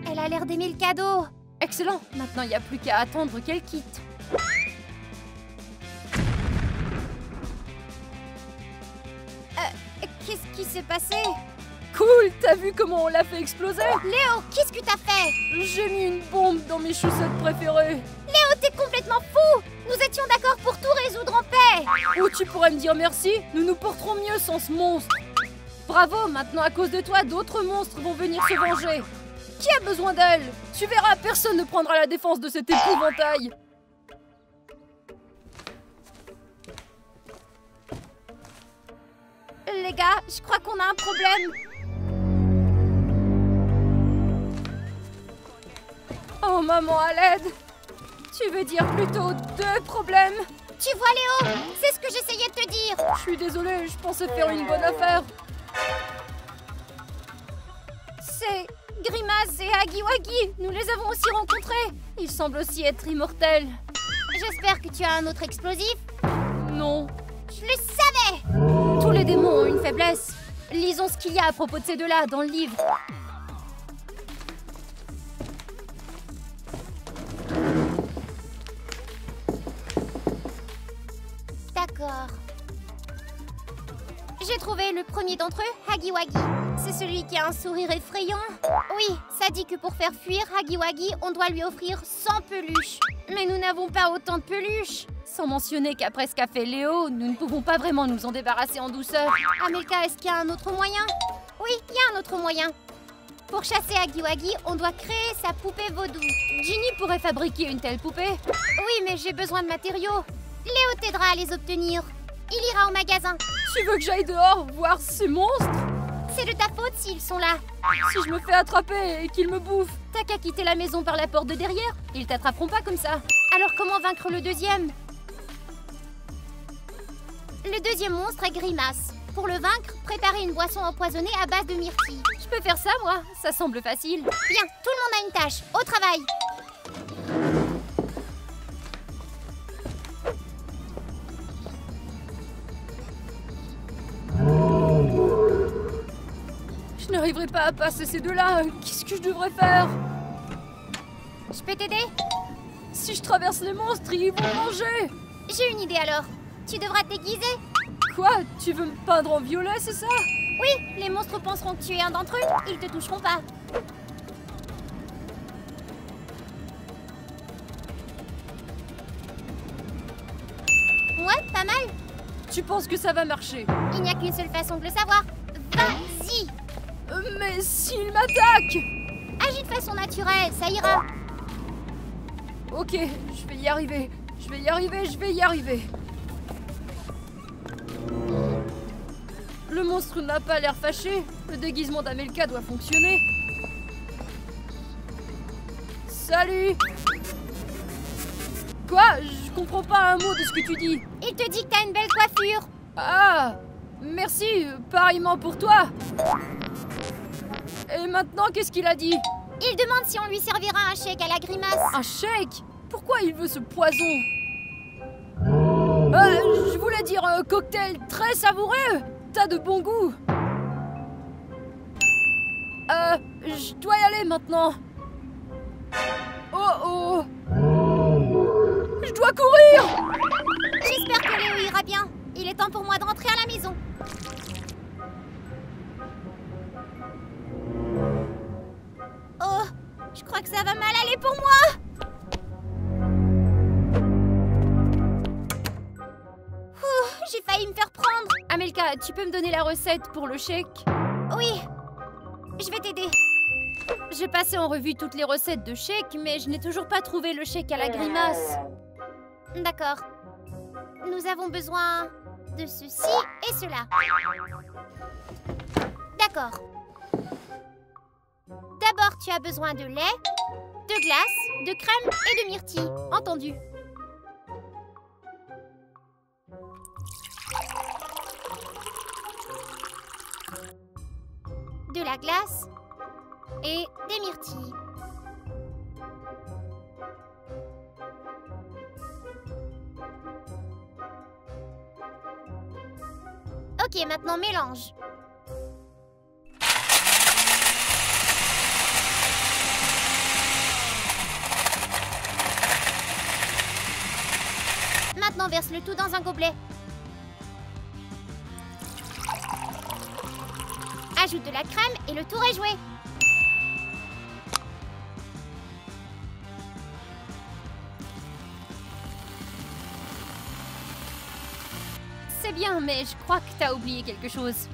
[SPEAKER 1] Elle a l'air d'aimer le cadeau.
[SPEAKER 2] Excellent, maintenant il n'y a plus qu'à attendre qu'elle quitte.
[SPEAKER 1] Qu'est-ce qui s'est passé?
[SPEAKER 2] Cool, t'as vu comment on l'a fait exploser?
[SPEAKER 1] Léo, qu'est-ce que t'as fait?
[SPEAKER 2] J'ai mis une bombe dans mes chaussettes préférées.
[SPEAKER 1] Léo, t'es complètement fou! Nous étions d'accord pour tout résoudre en paix!
[SPEAKER 2] Ou tu pourrais me dire merci, nous nous porterons mieux sans ce monstre. Bravo, maintenant à cause de toi, d'autres monstres vont venir se venger. Qui a besoin d'elle? Tu verras, personne ne prendra la défense de cet épouvantail.
[SPEAKER 1] Les gars, je crois qu'on a un problème.
[SPEAKER 2] Oh maman, à l'aide. Tu veux dire plutôt 2 problèmes?
[SPEAKER 1] Tu vois Léo, c'est ce que j'essayais de te dire.
[SPEAKER 2] Je suis désolée, je pensais faire une bonne affaire.
[SPEAKER 1] C'est Grimace et Huggy Wuggy, nous les avons aussi rencontrés.
[SPEAKER 2] Ils semblent aussi être immortels.
[SPEAKER 1] J'espère que tu as un autre explosif.
[SPEAKER 2] Non.
[SPEAKER 1] Je le savais.
[SPEAKER 2] Tous les démons ont une faiblesse. Lisons ce qu'il y a à propos de ces 2-là dans le livre.
[SPEAKER 1] D'accord. J'ai trouvé le premier d'entre eux, Huggy Wuggy. C'est celui qui a un sourire effrayant. Oui, ça dit que pour faire fuir Huggy Wuggy, on doit lui offrir 100 peluches. Mais nous n'avons pas autant de peluches.
[SPEAKER 2] Sans mentionner qu'après ce qu'a fait Léo, nous ne pouvons pas vraiment nous en débarrasser en douceur.
[SPEAKER 1] Amelka, est-ce qu'il y a un autre moyen? Oui, il y a un autre moyen. Pour chasser Huggy Wuggy, on doit créer sa poupée vaudou.
[SPEAKER 2] Ginny pourrait fabriquer une telle poupée.
[SPEAKER 1] Oui, mais j'ai besoin de matériaux. Léo t'aidera à les obtenir. Il ira au magasin.
[SPEAKER 2] Tu veux que j'aille dehors voir ces monstres?
[SPEAKER 1] C'est de ta faute s'ils sont là.
[SPEAKER 2] Si je me fais attraper et qu'ils me bouffent, t'as qu'à quitter la maison par la porte de derrière. Ils t'attraperont pas comme ça.
[SPEAKER 1] Alors comment vaincre le deuxième? Le deuxième monstre est Grimace. Pour le vaincre, préparez une boisson empoisonnée à base de myrtille.
[SPEAKER 2] Je peux faire ça, moi. Ça semble facile.
[SPEAKER 1] Bien, tout le monde a une tâche. Au travail.
[SPEAKER 2] Je n'arriverai pas à passer ces 2-là. Qu'est-ce que je devrais faire?
[SPEAKER 1] Je peux t'aider?
[SPEAKER 2] Si je traverse les monstres, ils vont manger.
[SPEAKER 1] J'ai une idée alors. Tu devras te déguiser.
[SPEAKER 2] Quoi? Tu veux me peindre en violet, c'est ça?
[SPEAKER 1] Oui, les monstres penseront que tu es un d'entre eux. Ils te toucheront pas. Ouais, pas mal.
[SPEAKER 2] Tu penses que ça va marcher?
[SPEAKER 1] Il n'y a qu'une seule façon de le savoir. Vas-y.
[SPEAKER 2] Mais s'il m'attaque!
[SPEAKER 1] Agis de façon naturelle, ça ira.
[SPEAKER 2] Ok, je vais y arriver. Je vais y arriver, je vais y arriver. Le monstre n'a pas l'air fâché. Le déguisement d'Amelka doit fonctionner. Salut! Quoi? Je comprends pas un mot de ce que tu dis.
[SPEAKER 1] Il te dit que t'as une belle coiffure.
[SPEAKER 2] Ah! Merci, pareillement pour toi. Et maintenant, qu'est-ce qu'il a dit?
[SPEAKER 1] Il demande si on lui servira un shake à la grimace.
[SPEAKER 2] Un shake? Pourquoi il veut ce poison? Je voulais dire cocktail très savoureux. T'as de bon goût. Je dois y aller maintenant. Oh. Je dois courir.
[SPEAKER 1] J'espère que Léo ira bien. Il est temps pour moi de rentrer à la maison. Oh, je crois que ça va mal aller pour moi. J'ai failli me faire prendre.
[SPEAKER 2] Amelka, tu peux me donner la recette pour le shake?
[SPEAKER 1] Oui, je vais t'aider.
[SPEAKER 2] J'ai passé en revue toutes les recettes de shake, mais je n'ai toujours pas trouvé le shake à la grimace.
[SPEAKER 1] D'accord. Nous avons besoin de ceci et cela. D'accord. D'abord, tu as besoin de lait, de glace, de crème et de myrtille.
[SPEAKER 2] Entendu.
[SPEAKER 1] De la glace et des myrtilles. Ok, maintenant mélange. Maintenant verse le tout dans un gobelet. Ajoute de la crème et le tour est joué.
[SPEAKER 2] C'est bien, mais je crois que t'as oublié quelque chose.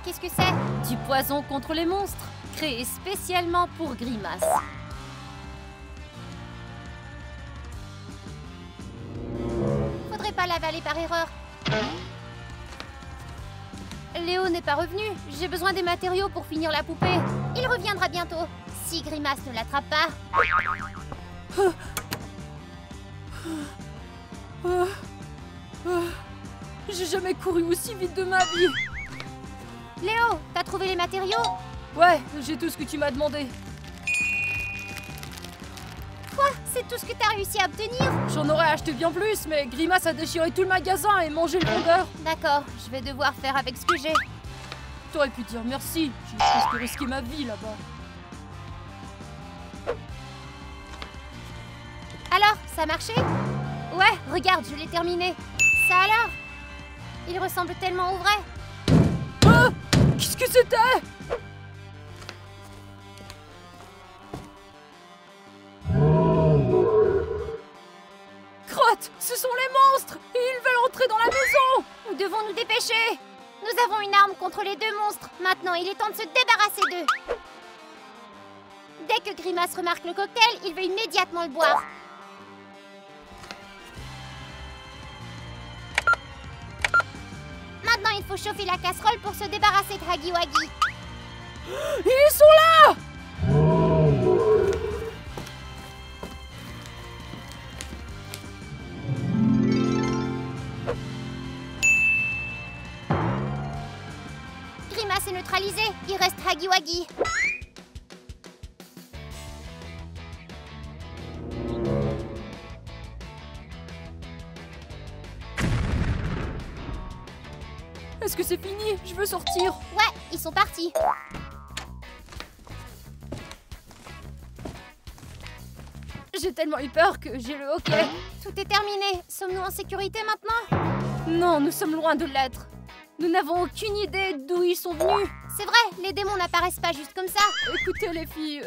[SPEAKER 1] Qu'est-ce que c'est?
[SPEAKER 2] Du poison contre les monstres, créé spécialement pour Grimace.
[SPEAKER 1] Faudrait pas l'avaler par erreur.
[SPEAKER 2] Léo n'est pas revenu. J'ai besoin des matériaux pour finir la poupée.
[SPEAKER 1] Il reviendra bientôt. Si Grimace ne l'attrape pas.
[SPEAKER 2] J'ai jamais couru aussi vite de ma vie.
[SPEAKER 1] Léo, t'as trouvé les matériaux?
[SPEAKER 2] Ouais, j'ai tout ce que tu m'as demandé.
[SPEAKER 1] Quoi? C'est tout ce que t'as réussi à obtenir?
[SPEAKER 2] J'en aurais acheté bien plus, mais Grimace a déchiré tout le magasin et mangé le vendeur.
[SPEAKER 1] D'accord, je vais devoir faire avec ce que j'ai.
[SPEAKER 2] T'aurais pu dire merci. J'ai presque risqué ma vie là-bas.
[SPEAKER 1] Alors, ça a marché? Ouais, regarde, je l'ai terminé. Ça alors? Il ressemble tellement au vrai.
[SPEAKER 2] Ah! Qu'est-ce que c'était? Crotte! Ce sont les monstres! Et ils veulent entrer dans la maison!
[SPEAKER 1] Nous devons nous dépêcher. Nous avons une arme contre les deux monstres. Maintenant, il est temps de se débarrasser d'eux. Dès que Grimace remarque le cocktail, il veut immédiatement le boire. Maintenant, il faut chauffer la casserole pour se débarrasser de Huggy Wuggy.
[SPEAKER 2] Ils sont là!
[SPEAKER 1] Grimace est neutralisé. Il reste Huggy Wuggy.
[SPEAKER 2] Est-ce que c'est fini? Je veux sortir.
[SPEAKER 1] Ouais, ils sont partis.
[SPEAKER 2] J'ai tellement eu peur que j'ai le hoquet.
[SPEAKER 1] Tout est terminé. Sommes-nous en sécurité maintenant?
[SPEAKER 2] Non, nous sommes loin de l'être. Nous n'avons aucune idée d'où ils sont venus.
[SPEAKER 1] C'est vrai, les démons n'apparaissent pas juste comme ça.
[SPEAKER 2] Écoutez les filles,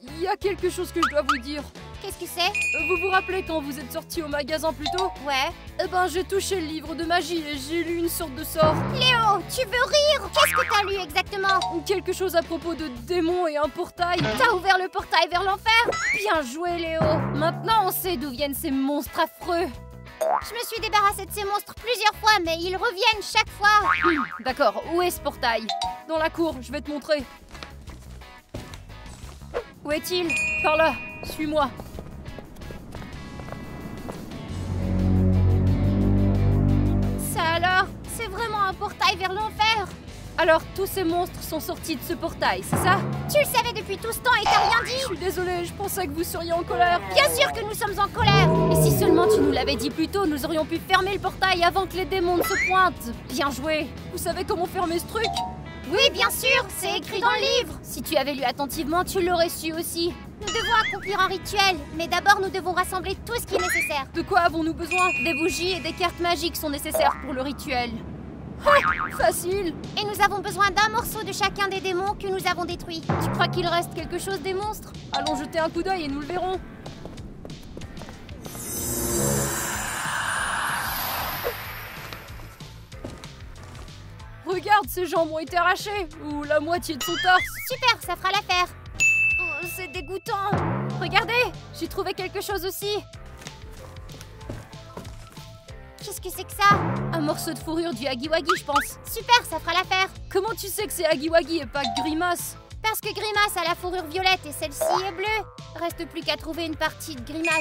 [SPEAKER 2] il y a quelque chose que je dois vous dire.
[SPEAKER 1] Qu'est-ce que c'est?
[SPEAKER 2] Vous vous rappelez quand vous êtes sortis au magasin plus tôt?
[SPEAKER 1] Ouais.
[SPEAKER 2] Eh ben, j'ai touché le livre de magie et j'ai lu une sorte de sort.
[SPEAKER 1] Léo, tu veux rire? Qu'est-ce que t'as lu exactement?
[SPEAKER 2] Quelque chose à propos de démons et un portail.
[SPEAKER 1] T'as ouvert le portail vers l'enfer?
[SPEAKER 2] Bien joué, Léo. Maintenant, on sait d'où viennent ces monstres affreux.
[SPEAKER 1] Je me suis débarrassée de ces monstres plusieurs fois, mais ils reviennent chaque fois.
[SPEAKER 2] D'accord, où est ce portail? Dans la cour, je vais te montrer. Où est-il? Par là, suis-moi.
[SPEAKER 1] Ça alors? C'est vraiment un portail vers l'enfer.
[SPEAKER 2] Alors, tous ces monstres sont sortis de ce portail, c'est ça?
[SPEAKER 1] Tu le savais depuis tout ce temps et t'as rien dit?
[SPEAKER 2] Je suis désolée, je pensais que vous seriez en colère.
[SPEAKER 1] Bien sûr que nous sommes en colère!
[SPEAKER 2] Et si seulement tu nous l'avais dit plus tôt, nous aurions pu fermer le portail avant que les démons ne se pointent. Bien joué. Vous savez comment fermer ce truc?
[SPEAKER 1] Oui, bien sûr, c'est écrit dans le livre!
[SPEAKER 2] Si tu avais lu attentivement, tu l'aurais su aussi.
[SPEAKER 1] Nous devons accomplir un rituel, mais d'abord nous devons rassembler tout ce qui est nécessaire.
[SPEAKER 2] De quoi avons-nous besoin? Des bougies et des cartes magiques sont nécessaires pour le rituel. Facile.
[SPEAKER 1] Et nous avons besoin d'un morceau de chacun des démons que nous avons détruits.
[SPEAKER 2] Tu crois qu'il reste quelque chose des monstres? Allons jeter un coup d'œil et nous le verrons. Regarde, ses jambes ont été arrachées, ou la moitié de son torse.
[SPEAKER 1] Super, ça fera l'affaire.
[SPEAKER 2] Oh, c'est dégoûtant. Regardez, j'ai trouvé quelque chose aussi.
[SPEAKER 1] Qu'est-ce que c'est que ça?
[SPEAKER 2] Un morceau de fourrure du Hagiwagi, je pense.
[SPEAKER 1] Super, ça fera l'affaire.
[SPEAKER 2] Comment tu sais que c'est Hagiwagi et pas Grimace?
[SPEAKER 1] Parce que Grimace a la fourrure violette et celle-ci est bleue. Reste plus qu'à trouver une partie de Grimace.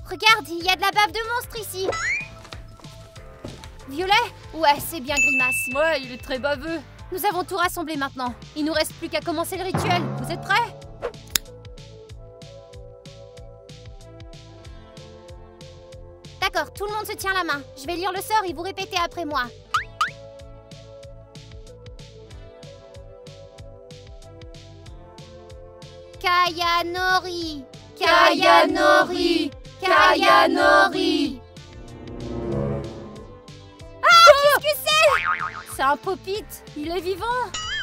[SPEAKER 1] Regarde, il y a de la bave de monstre ici. Violet? Ouais, c'est bien Grimace.
[SPEAKER 2] Ouais, il est très baveux.
[SPEAKER 1] Nous avons tout rassemblé maintenant. Il nous reste plus qu'à commencer le rituel. Vous êtes prêts? D'accord, tout le monde se tient la main. Je vais lire le sort et vous répétez après moi. Kayanori, Kayanori, Kayanori. Ah, qu'est-ce que c'est?
[SPEAKER 2] C'est un Pop-It. Il est vivant.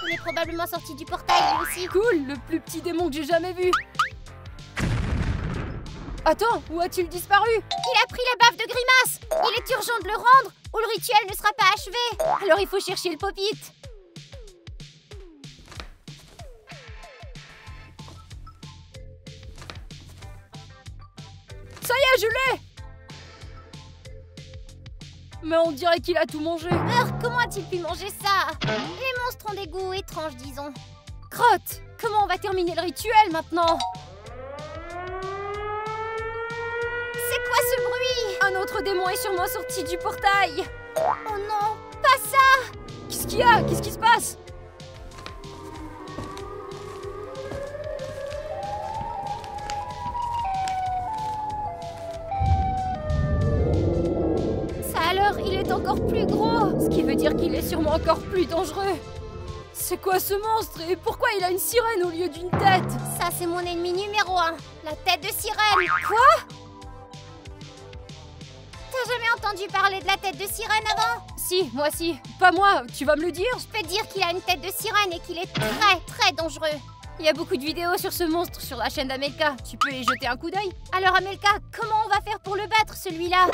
[SPEAKER 1] Il est probablement sorti du portail lui aussi.
[SPEAKER 2] Cool, le plus petit démon que j'ai jamais vu. Attends, où a-t-il disparu?
[SPEAKER 1] Il a pris la baffe de Grimace. Il est urgent de le rendre ou le rituel ne sera pas achevé.
[SPEAKER 2] Alors il faut chercher le Pop-It. Ça y est, je l'ai! Mais on dirait qu'il a tout mangé.
[SPEAKER 1] Comment a-t-il pu manger ça? Les monstres ont des goûts étranges, disons.
[SPEAKER 2] Crotte! Comment on va terminer le rituel maintenant?
[SPEAKER 1] C'est quoi ce bruit?
[SPEAKER 2] Un autre démon est sûrement sorti du portail.
[SPEAKER 1] Oh non, pas ça!
[SPEAKER 2] Qu'est-ce qu'il y a? Qu'est-ce qui se passe?
[SPEAKER 1] Ça alors, il est encore plus gros.
[SPEAKER 2] Ce qui veut dire qu'il est sûrement encore plus dangereux. C'est quoi ce monstre? Et pourquoi il a une sirène au lieu d'une tête?
[SPEAKER 1] Ça, c'est mon ennemi numéro 1, la tête de sirène.
[SPEAKER 2] Quoi?
[SPEAKER 1] T'as jamais entendu parler de la tête de sirène avant?
[SPEAKER 2] Si, moi si. Pas moi, tu vas me le dire?
[SPEAKER 1] Je peux te dire qu'il a une tête de sirène et qu'il est très très dangereux.
[SPEAKER 2] Il y a beaucoup de vidéos sur ce monstre sur la chaîne d'Amelka. Tu peux y jeter un coup d'œil?
[SPEAKER 1] Alors Amelka, comment on va faire pour le battre celui-là?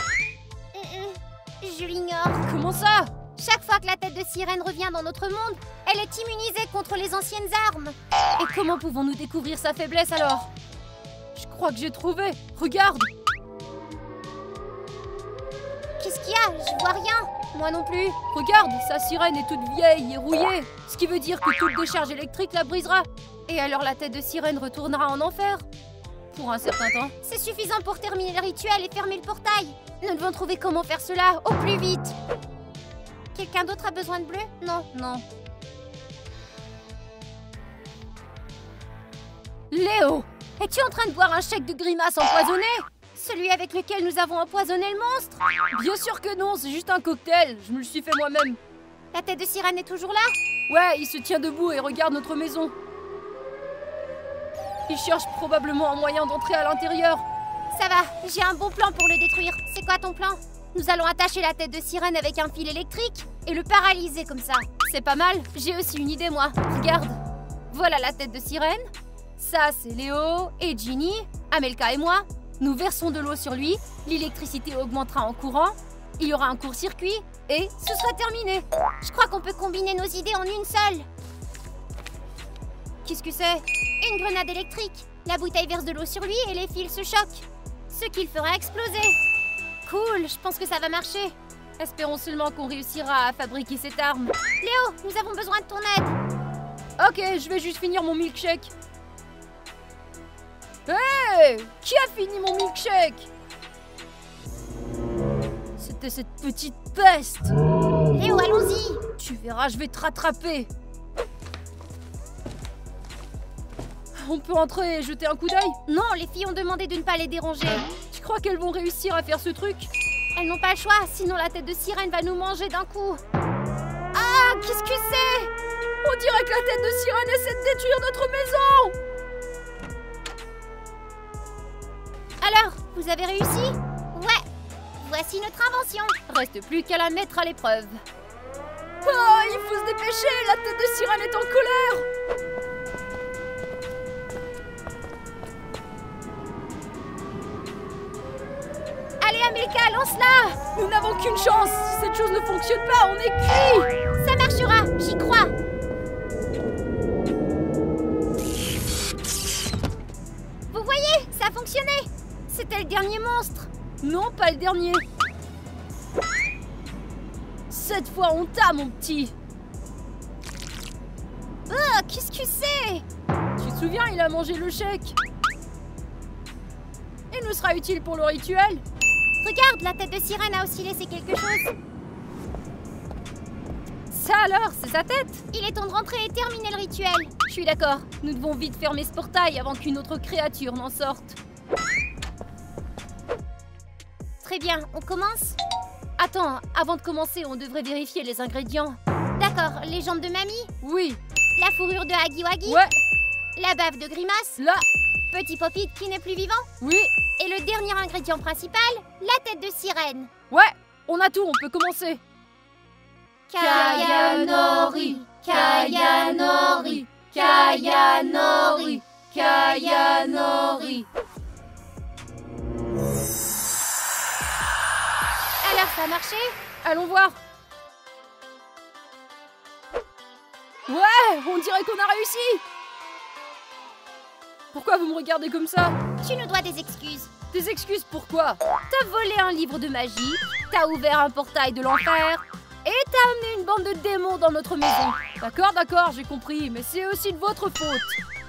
[SPEAKER 1] Je l'ignore.
[SPEAKER 2] Comment ça?
[SPEAKER 1] Chaque fois que la tête de sirène revient dans notre monde, elle est immunisée contre les anciennes armes.
[SPEAKER 2] Et comment pouvons-nous découvrir sa faiblesse alors? Je crois que j'ai trouvé. Regarde!
[SPEAKER 1] Qu'est-ce qu'il y a? Je vois rien.
[SPEAKER 2] Moi non plus. Regarde, sa sirène est toute vieille et rouillée. Ce qui veut dire que toute décharge électrique la brisera. Et alors la tête de sirène retournera en enfer. Pour un certain temps.
[SPEAKER 1] C'est suffisant pour terminer le rituel et fermer le portail. Nous devons trouver comment faire cela au plus vite. Quelqu'un d'autre a besoin de bleu? Non.
[SPEAKER 2] Non. Léo, es-tu en train de boire un chèque de Grimace empoisonné?
[SPEAKER 1] Celui avec lequel nous avons empoisonné le monstre?
[SPEAKER 2] Bien sûr que non, c'est juste un cocktail. Je me le suis fait moi-même.
[SPEAKER 1] La tête de sirène est toujours là?
[SPEAKER 2] Ouais, il se tient debout et regarde notre maison. Il cherche probablement un moyen d'entrer à l'intérieur.
[SPEAKER 1] Ça va, j'ai un bon plan pour le détruire. C'est quoi ton plan? Nous allons attacher la tête de sirène avec un fil électrique et le paralyser comme ça.
[SPEAKER 2] C'est pas mal. J'ai aussi une idée, moi. Regarde. Voilà la tête de sirène. Ça, c'est Léo et Ginny, Amelka et moi. Nous versons de l'eau sur lui, l'électricité augmentera en courant, il y aura un court-circuit et ce sera terminé.
[SPEAKER 1] Je crois qu'on peut combiner nos idées en une seule.
[SPEAKER 2] Qu'est-ce que c'est?
[SPEAKER 1] Une grenade électrique. La bouteille verse de l'eau sur lui et les fils se choquent. Ce qui le fera exploser.
[SPEAKER 2] Cool, je pense que ça va marcher. Espérons seulement qu'on réussira à fabriquer cette arme.
[SPEAKER 1] Léo, nous avons besoin de ton aide.
[SPEAKER 2] Ok, je vais juste finir mon milkshake. Hey! Qui a fini mon milkshake? arrêter cette petite peste.
[SPEAKER 1] Léo, allons-y.
[SPEAKER 2] Tu verras, je vais te rattraper. On peut entrer et jeter un coup d'œil?
[SPEAKER 1] Non, les filles ont demandé de ne pas les déranger.
[SPEAKER 2] Tu crois qu'elles vont réussir à faire ce truc?
[SPEAKER 1] Elles n'ont pas le choix, sinon la tête de sirène va nous manger d'un coup. Ah, qu'est-ce que c'est?
[SPEAKER 2] On dirait que la tête de sirène essaie de détruire notre maison.
[SPEAKER 1] Alors, vous avez réussi? Ouais. Voici notre invention.
[SPEAKER 2] Reste plus qu'à la mettre à l'épreuve. Oh, il faut se dépêcher, la tête de sirène est en colère.
[SPEAKER 1] Allez, Amelka, lance-la!
[SPEAKER 2] Nous n'avons qu'une chance. Si cette chose ne fonctionne pas, on est cuit.
[SPEAKER 1] Ça marchera, j'y crois. Vous voyez, ça a fonctionné. C'était le dernier monstre.
[SPEAKER 2] Non, pas le dernier. Cette fois, on t'a, mon petit.
[SPEAKER 1] Oh, qu'est-ce que c'est?
[SPEAKER 2] Tu te souviens, il a mangé le chèque. Il nous sera utile pour le rituel.
[SPEAKER 1] Regarde, la tête de sirène a aussi laissé quelque chose.
[SPEAKER 2] Ça alors, c'est sa tête?
[SPEAKER 1] Il est temps de rentrer et terminer le rituel.
[SPEAKER 2] Je suis d'accord. Nous devons vite fermer ce portail avant qu'une autre créature n'en sorte.
[SPEAKER 1] Très bien, on commence?
[SPEAKER 2] Attends, avant de commencer, on devrait vérifier les ingrédients.
[SPEAKER 1] D'accord, les jambes de mamie?
[SPEAKER 2] Oui.
[SPEAKER 1] La fourrure de Huggy Wuggy?
[SPEAKER 2] Ouais.
[SPEAKER 1] La bave de Grimace?
[SPEAKER 2] Là.
[SPEAKER 1] Petit Pop-It qui n'est plus vivant?
[SPEAKER 2] Oui.
[SPEAKER 1] Et le dernier ingrédient principal, la tête de sirène.
[SPEAKER 2] Ouais, on a tout, on peut commencer.
[SPEAKER 1] Kayanori, Kayanori, Kayanori,
[SPEAKER 2] Kayanori.
[SPEAKER 1] Alors, ça a marché?
[SPEAKER 2] Allons voir. Ouais, on dirait qu'on a réussi. Pourquoi vous me regardez comme ça?
[SPEAKER 1] Tu nous dois des excuses.
[SPEAKER 2] Des excuses pourquoi? T'as volé un livre de magie, t'as ouvert un portail de l'enfer, et t'as amené une bande de démons dans notre maison. D'accord, d'accord, j'ai compris, mais c'est aussi de votre faute.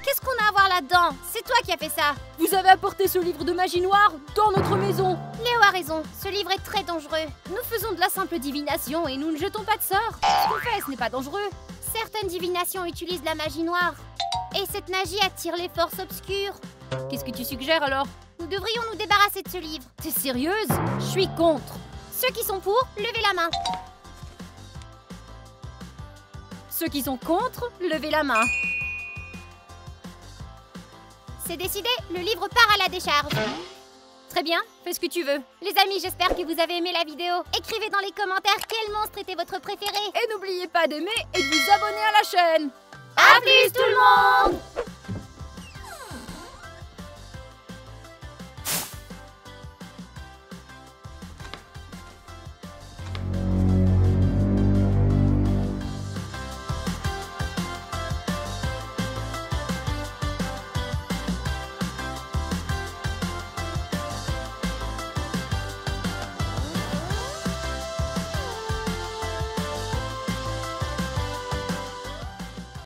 [SPEAKER 1] Qu'est-ce qu'on a à voir là-dedans? C'est toi qui as fait ça.
[SPEAKER 2] Vous avez apporté ce livre de magie noire dans notre maison.
[SPEAKER 1] Léo a raison, ce livre est très dangereux.
[SPEAKER 2] Nous faisons de la simple divination et nous ne jetons pas de sorts. Ce qu'on fait, ce n'est pas dangereux.
[SPEAKER 1] Certaines divinations utilisent la magie noire. Et cette magie attire les forces obscures.
[SPEAKER 2] Qu'est-ce que tu suggères alors?
[SPEAKER 1] Nous devrions nous débarrasser de ce livre.
[SPEAKER 2] T'es sérieuse? Je suis contre.
[SPEAKER 1] Ceux qui sont pour, levez la main.
[SPEAKER 2] Ceux qui sont contre, levez la main.
[SPEAKER 1] C'est décidé, le livre part à la décharge.
[SPEAKER 2] Très bien, fais ce que tu veux.
[SPEAKER 1] Les amis, j'espère que vous avez aimé la vidéo. Écrivez dans les commentaires quel monstre était votre préféré.
[SPEAKER 2] Et n'oubliez pas d'aimer et de vous abonner à la chaîne.
[SPEAKER 1] À plus tout le monde!